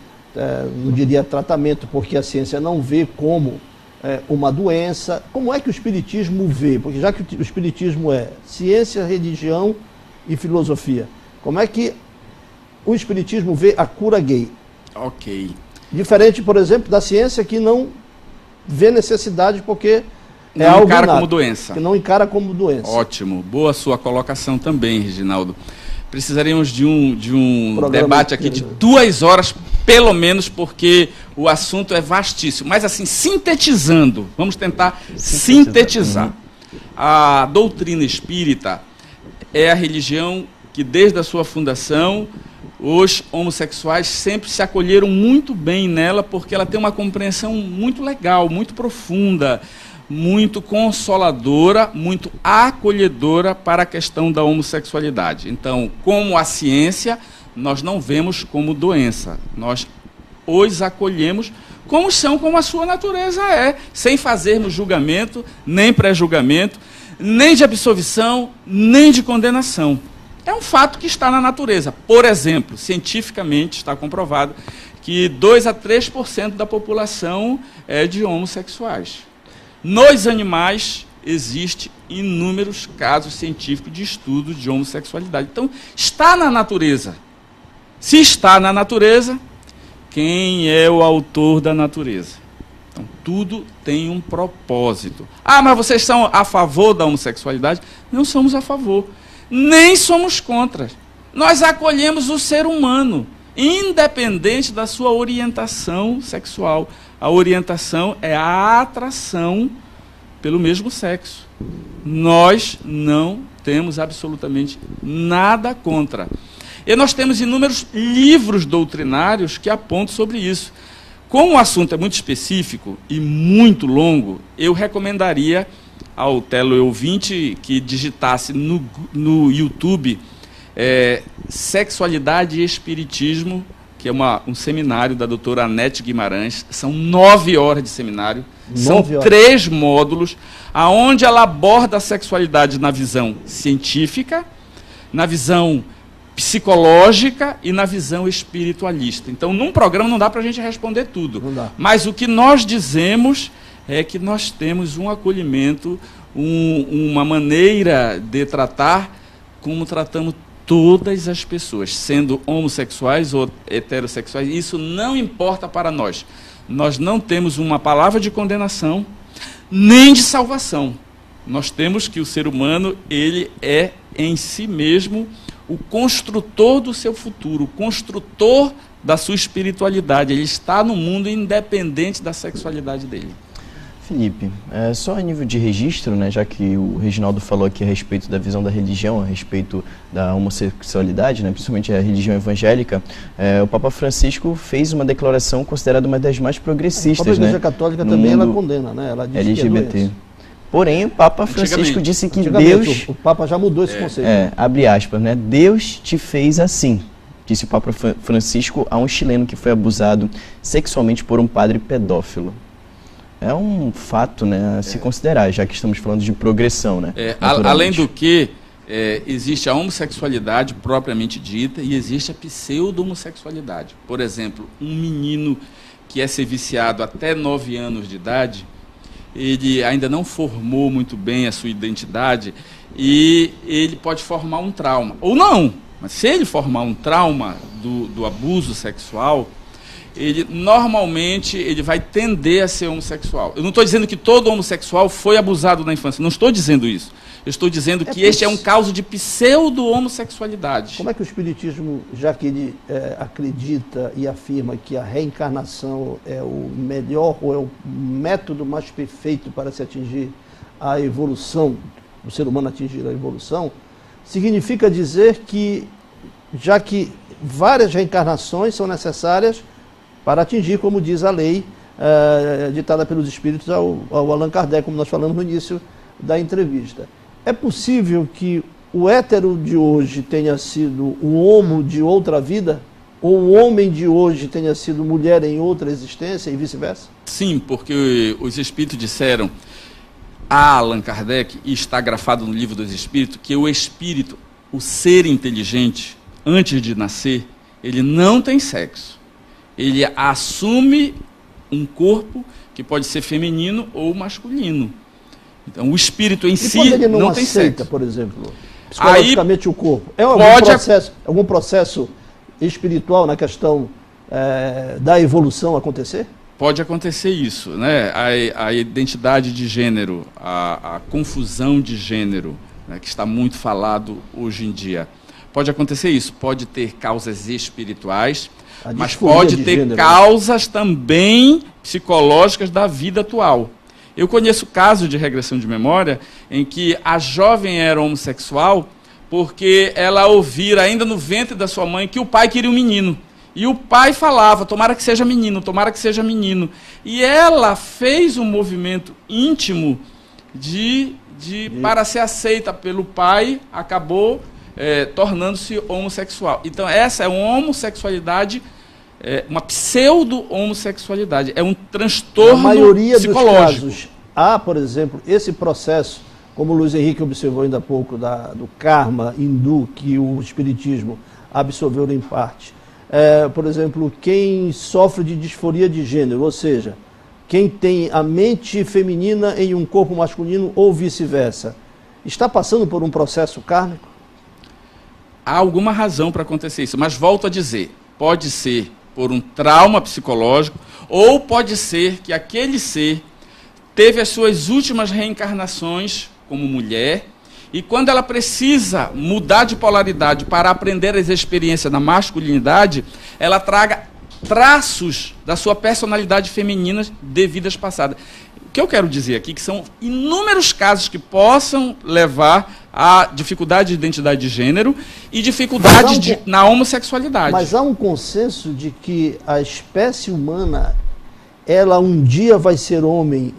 não diria tratamento, porque a ciência não vê como uma doença. Como é que o espiritismo vê? Porque já que o espiritismo é ciência, religião e filosofia, como é que o espiritismo vê a cura gay? Ok. Diferente, por exemplo, da ciência que não vê necessidade porque não algo encara inato, como doença. que não encara como doença. Ótimo. Boa sua colocação também, Reginaldo. Precisaríamos de um debate aqui de 2 horas, pelo menos, porque o assunto é vastíssimo. Mas assim, sintetizando, vamos tentar sintetizar. A doutrina espírita é a religião que, desde a sua fundação, os homossexuais sempre se acolheram muito bem nela, porque ela tem uma compreensão muito legal, muito profunda, muito consoladora, muito acolhedora para a questão da homossexualidade. Então, como a ciência, nós não vemos como doença, nós os acolhemos como são, como a sua natureza é, sem fazermos julgamento, nem pré-julgamento, nem de absolvição, nem de condenação. É um fato que está na natureza. Por exemplo, cientificamente está comprovado que 2 a 3% da população é de homossexuais. Nos animais, existem inúmeros casos científicos de estudo de homossexualidade. Então, está na natureza. Se está na natureza, quem é o autor da natureza? Então, tudo tem um propósito. Ah, mas vocês são a favor da homossexualidade? Não somos a favor. Nem somos contra. Nós acolhemos o ser humano, independente da sua orientação sexual. A orientação é a atração pelo mesmo sexo. Nós não temos absolutamente nada contra. E nós temos inúmeros livros doutrinários que apontam sobre isso. Como o assunto é muito específico e muito longo, eu recomendaria ao teleouvinte que digitasse no YouTube Sexualidade e Espiritismo, que é um seminário da doutora Anete Guimarães. São 9 horas de seminário, são 3 módulos, onde ela aborda a sexualidade na visão científica, na visão psicológica e na visão espiritualista. Então, num programa não dá para a gente responder tudo. Mas o que nós dizemos é que nós temos um acolhimento, uma maneira de tratar como tratamos todas as pessoas, sendo homossexuais ou heterossexuais. Isso não importa para nós. Nós não temos uma palavra de condenação, nem de salvação. Nós temos que o ser humano, ele é em si mesmo o construtor do seu futuro, o construtor da sua espiritualidade. Ele está no mundo independente da sexualidade dele. Felipe, só a nível de registro, né, já que o Reginaldo falou aqui a respeito da visão da religião, a respeito da homossexualidade, né, principalmente a religião evangélica, o Papa Francisco fez uma declaração considerada uma das mais progressistas. A Igreja Católica também ela condena, né? Ela diz LGBT. Que é Porém, o Papa Francisco disse que Deus... O Papa já mudou esse conceito. Abre aspas, né? Deus te fez assim, disse o Papa Francisco a um chileno que foi abusado sexualmente por um padre pedófilo. É um fato, né, a se considerar, já que estamos falando de progressão, né? Além do que, existe a homossexualidade propriamente dita e existe a pseudo-homossexualidade. Por exemplo, um menino que é ser viciado até 9 anos de idade, ele ainda não formou muito bem a sua identidade e ele pode formar um trauma. Ou não, mas se ele formar um trauma do abuso sexual, ele normalmente ele vai tender a ser homossexual. Eu não estou dizendo que todo homossexual foi abusado na infância, não estou dizendo isso. Eu estou dizendo que este é um caso de pseudo-homossexualidade. Como é que o Espiritismo, já que ele acredita e afirma que a reencarnação é o melhor ou é o método mais perfeito para se atingir a evolução, o ser humano atingir a evolução, significa dizer que, já que várias reencarnações são necessárias para atingir, como diz a lei ditada pelos espíritos ao Allan Kardec, como nós falamos no início da entrevista. É possível que o hétero de hoje tenha sido um homo de outra vida? Ou o homem de hoje tenha sido mulher em outra existência e vice-versa? Sim, porque os espíritos disseram a Allan Kardec, e está grafado no Livro dos Espíritos, que o espírito, o ser inteligente, antes de nascer, ele não tem sexo. Ele assume um corpo que pode ser feminino ou masculino. Então, o espírito em si ele não tem aceita, sexo. Por exemplo, psicologicamente o corpo. É algum processo espiritual na questão da evolução acontecer? Pode acontecer isso, né? A identidade de gênero, a confusão de gênero, né, que está muito falado hoje em dia. Pode acontecer isso, pode ter causas espirituais, mas pode ter causas também psicológicas da vida atual. Eu conheço casos de regressão de memória em que a jovem era homossexual porque ela ouvira ainda no ventre da sua mãe que o pai queria um menino. E o pai falava, tomara que seja menino, tomara que seja menino. E ela fez um movimento íntimo para ser aceita pelo pai, acabou tornando-se homossexual. Então essa é uma homossexualidade, uma pseudo-homossexualidade, é um transtorno psicológico. Na maioria dos casos, há, por exemplo, esse processo, como o Luiz Henrique observou ainda há pouco, do karma hindu, que o espiritismo absorveu em parte. Por exemplo, quem sofre de disforia de gênero, ou seja, quem tem a mente feminina em um corpo masculino ou vice-versa, está passando por um processo kármico? Há alguma razão para acontecer isso, mas volto a dizer, pode ser por um trauma psicológico, ou pode ser que aquele ser teve as suas últimas reencarnações como mulher, e quando ela precisa mudar de polaridade para aprender as experiências da masculinidade, ela traga traços da sua personalidade feminina de vidas passadas. O que eu quero dizer aqui é que são inúmeros casos que possam levar a dificuldade de identidade de gênero e dificuldade na homossexualidade. Mas há um consenso de que a espécie humana, ela um dia vai ser homem,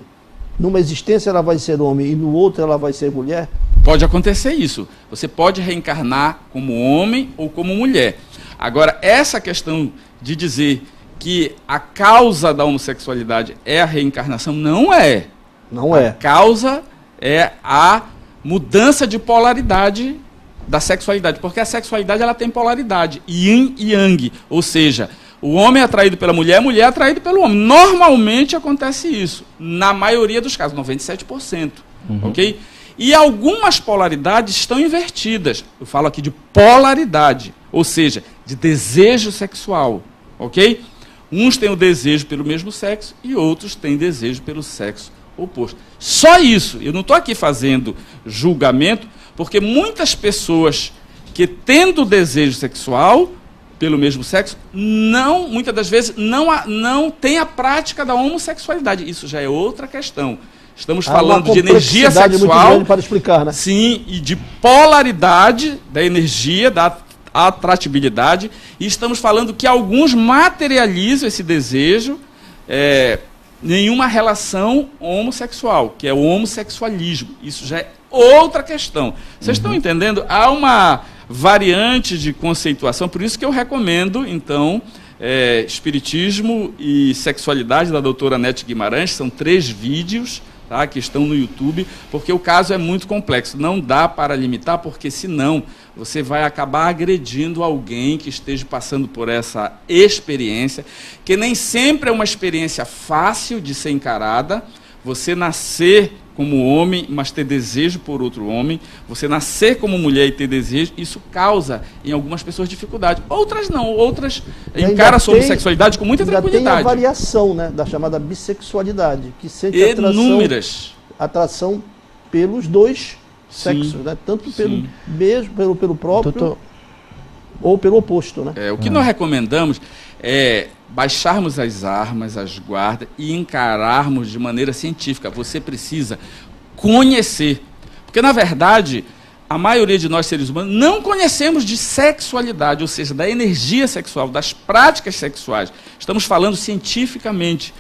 numa existência ela vai ser homem e no outro ela vai ser mulher? Pode acontecer isso. Você pode reencarnar como homem ou como mulher. Agora, essa questão de dizer que a causa da homossexualidade é a reencarnação, não é. Não é. A causa é a mudança de polaridade da sexualidade, porque a sexualidade ela tem polaridade, yin e yang, ou seja, o homem é atraído pela mulher, a mulher é atraída pelo homem. Normalmente acontece isso, na maioria dos casos, 97%, ok? E algumas polaridades estão invertidas, eu falo aqui de polaridade, ou seja, de desejo sexual, ok? Uns têm o desejo pelo mesmo sexo e outros têm desejo pelo sexo oposto. Só isso, eu não estou aqui fazendo julgamento, porque muitas pessoas que tendo desejo sexual pelo mesmo sexo, muitas das vezes não tem a prática da homossexualidade. Isso já é outra questão. Estamos falando de energia sexual, muito para explicar, né? Sim, e de polaridade da energia, da atratividade, e estamos falando que alguns materializam esse desejo nenhuma relação homossexual, que é o homossexualismo. Isso já é outra questão. Vocês estão entendendo? Há uma variante de conceituação, por isso que eu recomendo, então, Espiritismo e Sexualidade, da doutora Nete Guimarães, são 3 vídeos, tá, que estão no YouTube, porque o caso é muito complexo, não dá para limitar, porque senão você vai acabar agredindo alguém que esteja passando por essa experiência, que nem sempre é uma experiência fácil de ser encarada. Você nascer como homem, mas ter desejo por outro homem, você nascer como mulher e ter desejo, isso causa em algumas pessoas dificuldade. Outras não, outras encaram a homossexualidade com muita tranquilidade. Tem a variação, né, da chamada bissexualidade, que sente atração pelos dois sexos, né? Tanto pelo mesmo, pelo próprio, ou pelo oposto, né? O que nós recomendamos é baixarmos as armas, as guardas e encararmos de maneira científica. Você precisa conhecer. Porque, na verdade, a maioria de nós seres humanos não conhecemos de sexualidade, ou seja, da energia sexual, das práticas sexuais. Estamos falando cientificamente.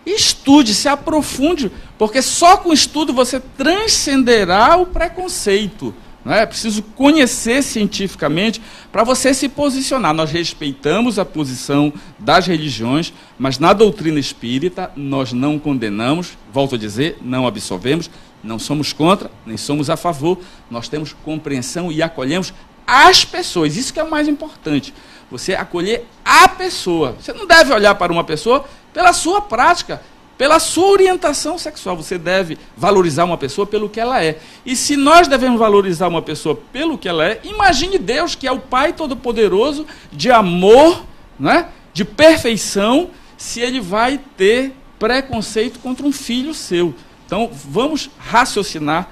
Estude, se aprofunde, porque só com estudo você transcenderá o preconceito. É preciso conhecer cientificamente para você se posicionar. Nós respeitamos a posição das religiões, mas na doutrina espírita nós não condenamos, volto a dizer, não absolvemos, não somos contra, nem somos a favor. Nós temos compreensão e acolhemos as pessoas. Isso que é o mais importante. Você acolher a pessoa. Você não deve olhar para uma pessoa pela sua prática, pela sua orientação sexual. Você deve valorizar uma pessoa pelo que ela é. E se nós devemos valorizar uma pessoa pelo que ela é, imagine Deus, que é o Pai Todo-Poderoso, de amor, né, de perfeição, se ele vai ter preconceito contra um filho seu. Então, vamos raciocinar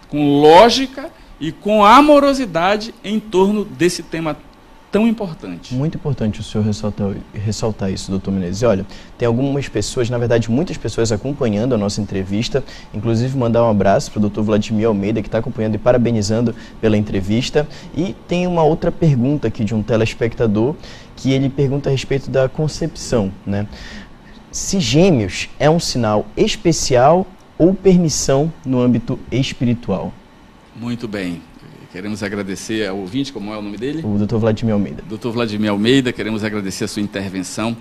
com lógica e com amorosidade em torno desse tema tão importante. Muito importante o senhor ressaltar isso, doutor Menezes. E olha, tem algumas pessoas, na verdade muitas pessoas acompanhando a nossa entrevista, inclusive mandar um abraço para o doutor Vladimir Almeida, que está acompanhando e parabenizando pela entrevista. E tem uma outra pergunta aqui de um telespectador, que ele pergunta a respeito da concepção, né? Se gêmeos é um sinal especial ou permissão no âmbito espiritual? Muito bem. Queremos agradecer ao ouvinte, como é o nome dele? O Dr. Vladimir Almeida. Dr. Vladimir Almeida, queremos agradecer a sua intervenção.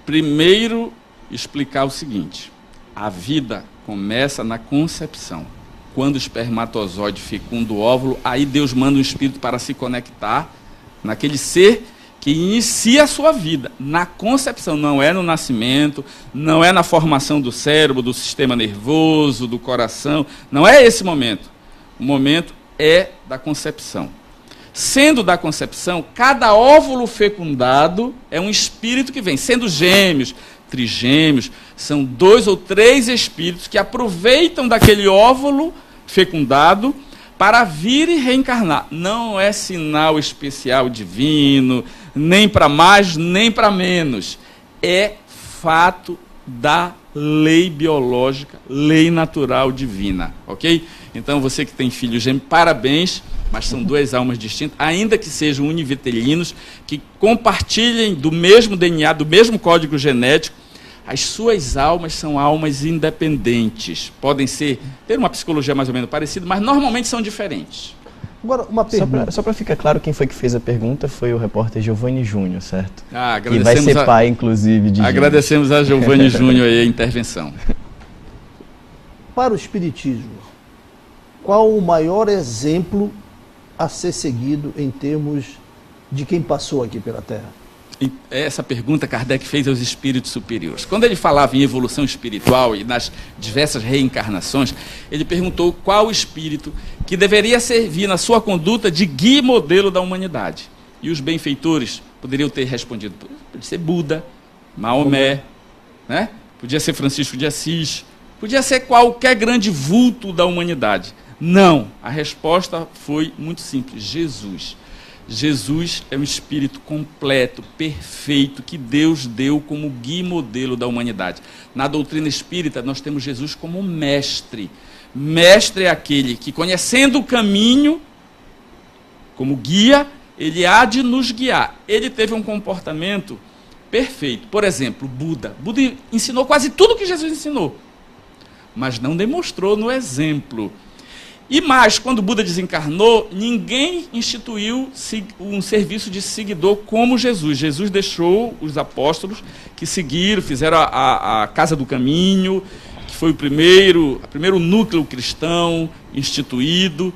Primeiro, explicar o seguinte: a vida começa na concepção. Quando o espermatozoide fecunda o óvulo, aí Deus manda um espírito para se conectar naquele ser que inicia a sua vida. Na concepção, não é no nascimento, não é na formação do cérebro, do sistema nervoso, do coração. Não é esse momento. O momento é da concepção. Sendo da concepção, cada óvulo fecundado é um espírito que vem. Sendo gêmeos, trigêmeos, são 2 ou 3 espíritos que aproveitam daquele óvulo fecundado para vir e reencarnar. Não é sinal especial divino, nem para mais, nem para menos. É fato da lei biológica, lei natural divina, ok? Então, você que tem filho gêmeo, parabéns, mas são 2 almas distintas, ainda que sejam univitelinos, que compartilhem do mesmo DNA, do mesmo código genético. As suas almas são almas independentes. Podem ter uma psicologia mais ou menos parecida, mas normalmente são diferentes. Agora, uma pergunta. Só para ficar claro, quem foi que fez a pergunta foi o repórter Giovanni Júnior, certo? Que vai ser pai, inclusive, de agradecemos a Giovanni Júnior aí a intervenção. Para o Espiritismo, qual o maior exemplo a ser seguido em termos de quem passou aqui pela Terra? Essa pergunta Kardec fez aos espíritos superiores. Quando ele falava em evolução espiritual e nas diversas reencarnações, ele perguntou qual espírito que deveria servir na sua conduta de guia e modelo da humanidade. E os benfeitores poderiam ter respondido: podia ser Buda, Maomé, né? Podia ser Francisco de Assis, podia ser qualquer grande vulto da humanidade. Não, a resposta foi muito simples: Jesus. Jesus é um espírito completo, perfeito, que Deus deu como guia e modelo da humanidade. Na doutrina espírita, nós temos Jesus como mestre. Mestre é aquele que, conhecendo o caminho, como guia, ele há de nos guiar. Ele teve um comportamento perfeito. Por exemplo, Buda. Buda ensinou quase tudo o que Jesus ensinou, mas não demonstrou no exemplo. E mais, quando Buda desencarnou, ninguém instituiu um serviço de seguidor como Jesus. Jesus deixou os apóstolos que seguiram, fizeram a Casa do Caminho, que foi o primeiro núcleo cristão instituído.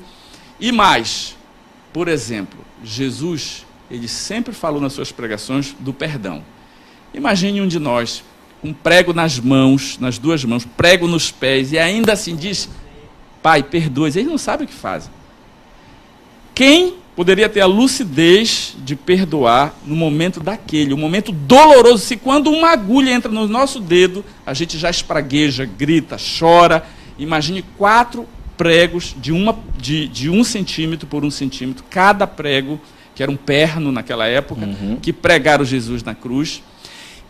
E mais, por exemplo, Jesus, ele sempre falou nas suas pregações do perdão. Imagine um de nós um prego nas mãos, nas duas mãos, prego nos pés, e ainda assim diz, Pai, perdoa. Eles não sabem o que fazem. Quem poderia ter a lucidez de perdoar no momento daquele, um momento doloroso, se quando uma agulha entra no nosso dedo, a gente já espragueja, grita, chora. Imagine 4 pregos de 1 centímetro por 1 centímetro, cada prego, que era um perno naquela época, que pregaram Jesus na cruz.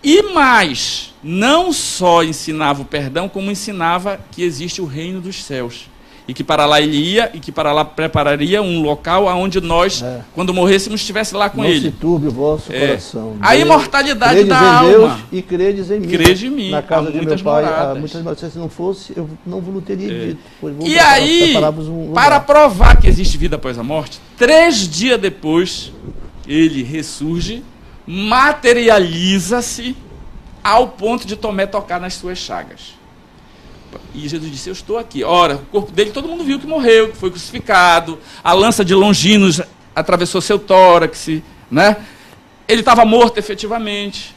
E mais, não só ensinava o perdão, como ensinava que existe o reino dos céus. E que para lá ele ia, e que para lá prepararia um local onde nós, quando morrêssemos, estivesse lá com ele. Não se turbe o vosso coração. A imortalidade da alma. Credes em Deus e credes em mim. Crede em mim. Na casa de meu pai, muitas moradas. Se não fosse, eu não vos teria dito. E aí, para provar que existe vida após a morte, 3 dias depois, ele ressurge, materializa-se ao ponto de Tomé tocar nas suas chagas. E Jesus disse, eu estou aqui. Ora, o corpo dele, todo mundo viu que morreu, que foi crucificado, a lança de Longinos atravessou seu tórax, né? Ele estava morto efetivamente,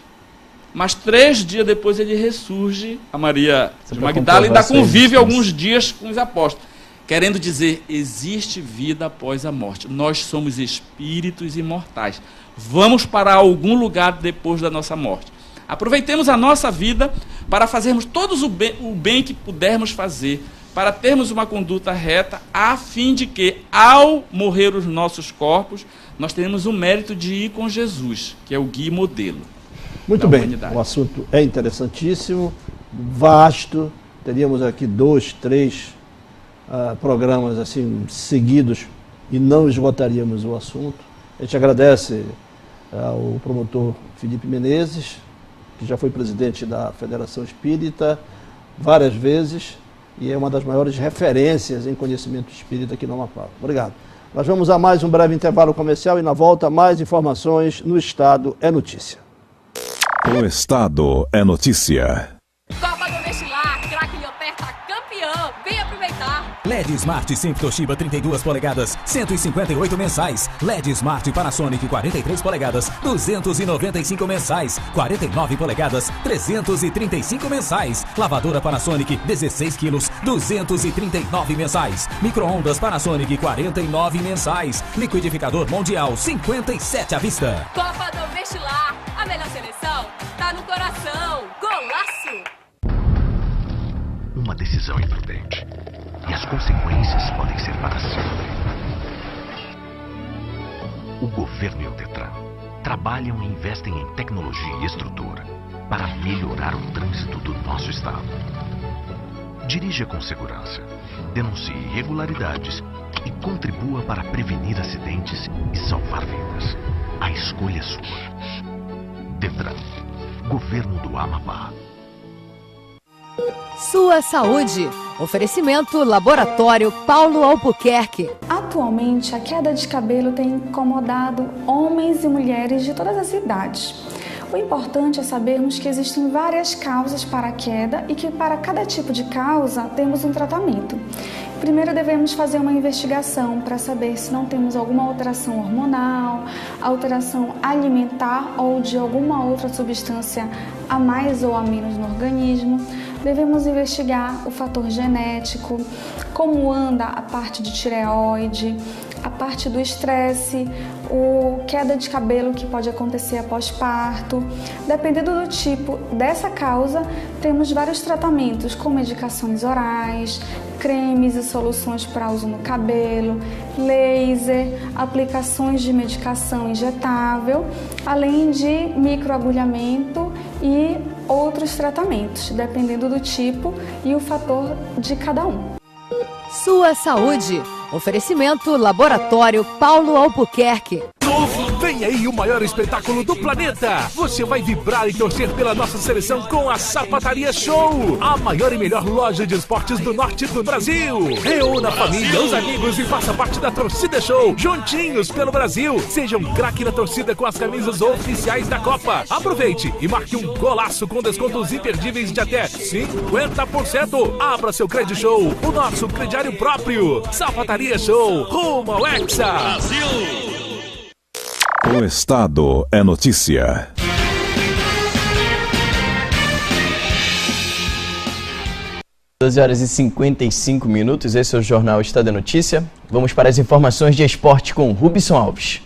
mas 3 dias depois ele ressurge, a Maria de Magdala, e ainda convive alguns dias com os apóstolos, querendo dizer, existe vida após a morte. Nós somos espíritos imortais. Vamos para algum lugar depois da nossa morte. Aproveitemos a nossa vida para fazermos todos o bem que pudermos fazer, para termos uma conduta reta, a fim de que, ao morrer os nossos corpos, nós teremos o mérito de ir com Jesus, que é o guia e modelo. Muito bem, o assunto é interessantíssimo, vasto, teríamos aqui 2, 3 programas assim seguidos e não esgotaríamos o assunto. A gente agradece ao promotor Felipe Menezes, que já foi presidente da Federação Espírita várias vezes e é uma das maiores referências em conhecimento espírita aqui no Amapá. Obrigado. Nós vamos a mais um breve intervalo comercial e na volta mais informações no Estado é Notícia. O Estado é Notícia. Copa do Vestilar, craque Leoperta, campeão. Vem aproveitar. LED Smart 5 Toshiba 32 polegadas, 158 mensais. LED Smart Panasonic 43 polegadas, 295 mensais. 49 polegadas, 335 mensais. Lavadora Panasonic 16 quilos, 239 mensais. Micro-ondas Panasonic 49 mensais. Liquidificador Mundial 57 à vista. Copa do Vestilar, a melhor seleção tá no coração. Golaço! Uma decisão imprudente. E as consequências podem ser para sempre. O governo e o Detran trabalham e investem em tecnologia e estrutura para melhorar o trânsito do nosso estado. Dirija com segurança, denuncie irregularidades e contribua para prevenir acidentes e salvar vidas. A escolha é sua. Detran, Governo do Amapá. Sua saúde. Oferecimento Laboratório Paulo Albuquerque. Atualmente, a queda de cabelo tem incomodado homens e mulheres de todas as idades. O importante é sabermos que existem várias causas para a queda e que para cada tipo de causa temos um tratamento. Primeiro devemos fazer uma investigação para saber se não temos alguma alteração hormonal, alteração alimentar ou de alguma outra substância a mais ou a menos no organismo. Devemos investigar o fator genético, como anda a parte de tireoide, a parte do estresse, o queda de cabelo que pode acontecer após parto. Dependendo do tipo dessa causa, temos vários tratamentos com medicações orais, cremes e soluções para uso no cabelo, laser, aplicações de medicação injetável, além de microagulhamento e outros tratamentos, dependendo do tipo e o fator de cada um. Sua saúde. Oferecimento Laboratório Paulo Albuquerque. Vem aí o maior espetáculo do planeta. Você vai vibrar e torcer pela nossa seleção com a Sapataria Show, a maior e melhor loja de esportes do norte do Brasil. Reúna a família, os amigos e faça parte da Torcida Show, juntinhos pelo Brasil. Seja um craque na torcida com as camisas oficiais da Copa. Aproveite e marque um golaço com descontos imperdíveis de até 50%. Abra seu Credit Show, o nosso crediário próprio. Sapataria Show, rumo ao Hexa. Brasil! O Estado é Notícia. 12h55, esse é o Jornal Estado da Notícia. Vamos para as informações de esporte com Rubson Alves.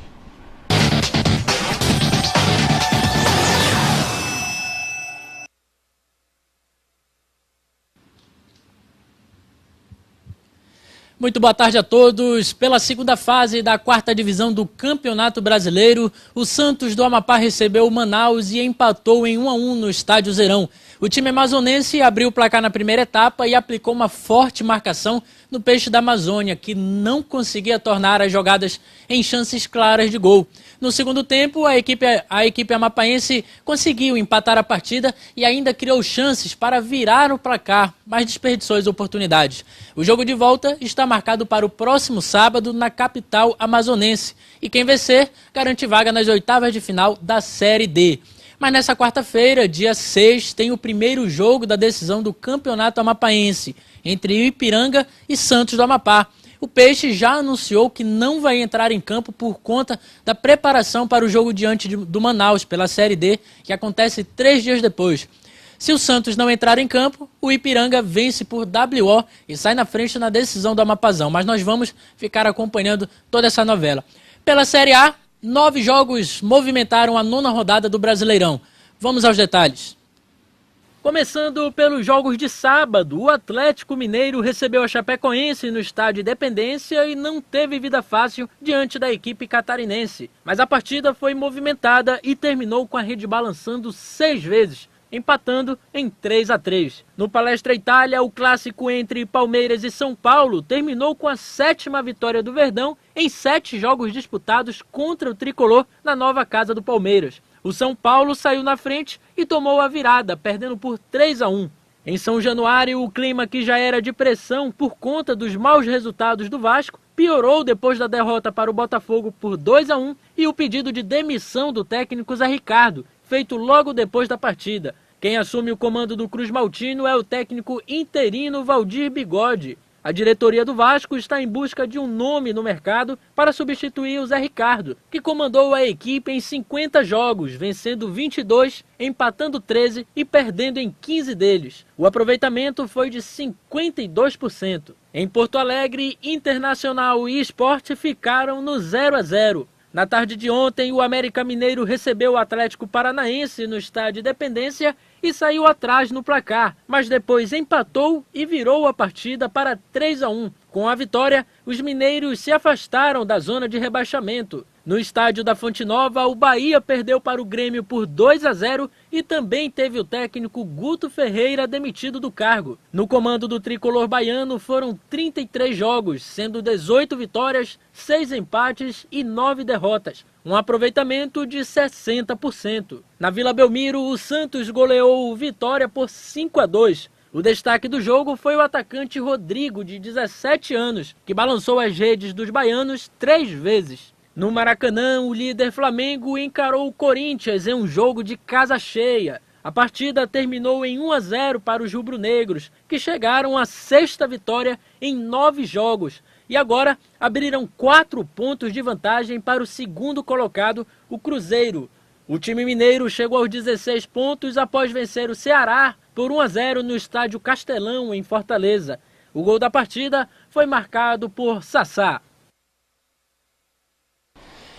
Muito boa tarde a todos. Pela segunda fase da 4ª divisão do Campeonato Brasileiro, o Santos do Amapá recebeu o Manaus e empatou em 1-1 no Estádio Zerão. O time amazonense abriu o placar na primeira etapa e aplicou uma forte marcação no Peixe da Amazônia, que não conseguia tornar as jogadas em chances claras de gol. No segundo tempo, a equipe amapaense conseguiu empatar a partida e ainda criou chances para virar o placar, mas desperdiçou as oportunidades. O jogo de volta está marcado para o próximo sábado na capital amazonense. E quem vencer garante vaga nas oitavas de final da Série D. Mas nessa quarta-feira, dia 6, tem o primeiro jogo da decisão do Campeonato Amapaense, entre Ipiranga e Santos do Amapá. O Peixe já anunciou que não vai entrar em campo por conta da preparação para o jogo diante do Manaus, pela Série D, que acontece 3 dias depois. Se o Santos não entrar em campo, o Ipiranga vence por WO e sai na frente na decisão do Amapazão. Mas nós vamos ficar acompanhando toda essa novela. Pela Série A, 9 jogos movimentaram a 9ª rodada do Brasileirão. Vamos aos detalhes. Começando pelos jogos de sábado, o Atlético Mineiro recebeu a Chapecoense no estádio Independência e não teve vida fácil diante da equipe catarinense. Mas a partida foi movimentada e terminou com a rede balançando 6 vezes, empatando em 3-3. No Palestra Itália, o clássico entre Palmeiras e São Paulo terminou com a 7ª vitória do Verdão em 7 jogos disputados contra o tricolor na nova casa do Palmeiras. O São Paulo saiu na frente e tomou a virada, perdendo por 3-1. Em São Januário, o clima que já era de pressão por conta dos maus resultados do Vasco piorou depois da derrota para o Botafogo por 2-1 e o pedido de demissão do técnico Zé Ricardo, feito logo depois da partida. Quem assume o comando do Cruz Maltino é o técnico interino Valdir Bigode. A diretoria do Vasco está em busca de um nome no mercado para substituir o Zé Ricardo, que comandou a equipe em 50 jogos, vencendo 22, empatando 13 e perdendo em 15 deles. O aproveitamento foi de 52%. Em Porto Alegre, Internacional e Sport ficaram no 0-0. Na tarde de ontem, o América Mineiro recebeu o Atlético Paranaense no estádio Independência e saiu atrás no placar, mas depois empatou e virou a partida para 3-1. Com a vitória, os mineiros se afastaram da zona de rebaixamento. No estádio da Fonte Nova, o Bahia perdeu para o Grêmio por 2-0 e também teve o técnico Guto Ferreira demitido do cargo. No comando do tricolor baiano foram 33 jogos, sendo 18 vitórias, 6 empates e 9 derrotas. Um aproveitamento de 60%. Na Vila Belmiro, o Santos goleou o Vitória por 5-2. O destaque do jogo foi o atacante Rodrigo, de 17 anos, que balançou as redes dos baianos 3 vezes. No Maracanã, o líder Flamengo encarou o Corinthians em um jogo de casa cheia. A partida terminou em 1-0 para os rubro-negros, que chegaram à 6ª vitória em 9 jogos. E agora abriram 4 pontos de vantagem para o segundo colocado, o Cruzeiro. O time mineiro chegou aos 16 pontos após vencer o Ceará por 1-0 no estádio Castelão, em Fortaleza. O gol da partida foi marcado por Sassá.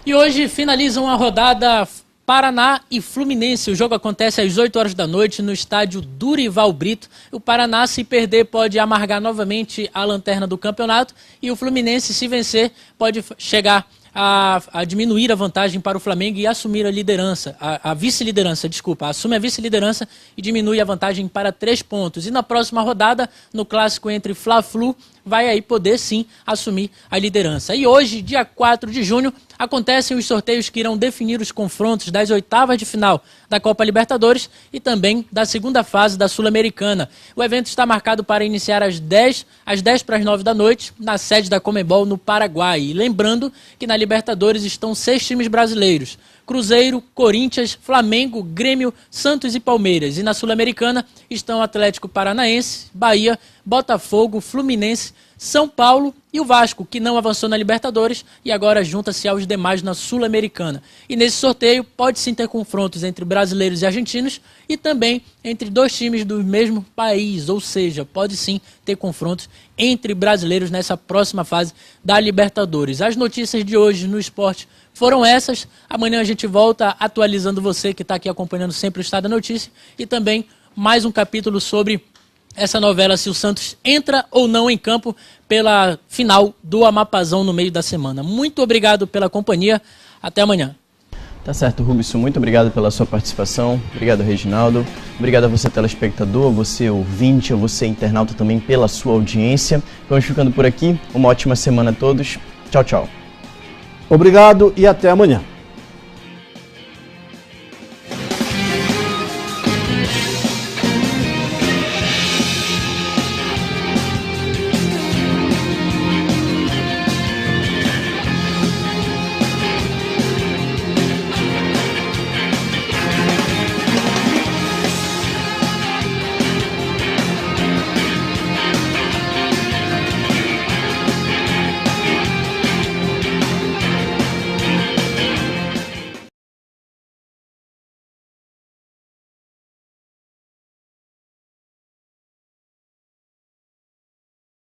E hoje finalizam a rodada Paraná e Fluminense. O jogo acontece às 8 horas da noite no estádio Durival Brito. O Paraná, se perder, pode amargar novamente a lanterna do campeonato. E o Fluminense, se vencer, pode chegar a diminuir a vantagem para o Flamengo e assumir a liderança, a vice-liderança, assume a vice-liderança e diminui a vantagem para 3 pontos. E na próxima rodada, no clássico entre Fla-Flu, vai aí poder sim assumir a liderança. E hoje, dia 4 de junho, acontecem os sorteios que irão definir os confrontos das oitavas de final da Copa Libertadores e também da segunda fase da Sul-Americana. O evento está marcado para iniciar às 10:10 da noite, na sede da Conmebol, no Paraguai. E lembrando que na Libertadores estão 6 times brasileiros. Cruzeiro, Corinthians, Flamengo, Grêmio, Santos e Palmeiras. E na Sul-Americana estão Atlético Paranaense, Bahia, Botafogo, Fluminense, São Paulo e o Vasco, que não avançou na Libertadores e agora junta-se aos demais na Sul-Americana. E nesse sorteio pode sim ter confrontos entre brasileiros e argentinos e também entre dois times do mesmo país, ou seja, pode sim ter confrontos entre brasileiros nessa próxima fase da Libertadores. As notícias de hoje no esporte foram essas. Amanhã a gente volta atualizando você que está aqui acompanhando sempre o Estado da Notícia e também mais um capítulo sobre essa novela, se o Santos entra ou não em campo pela final do Amapazão no meio da semana. Muito obrigado pela companhia. Até amanhã. Tá certo, Rubson. Muito obrigado pela sua participação. Obrigado, Reginaldo. Obrigado a você, telespectador, você ouvinte, a você, internauta, também pela sua audiência. Vamos ficando por aqui. Uma ótima semana a todos. Tchau, tchau. Obrigado e até amanhã.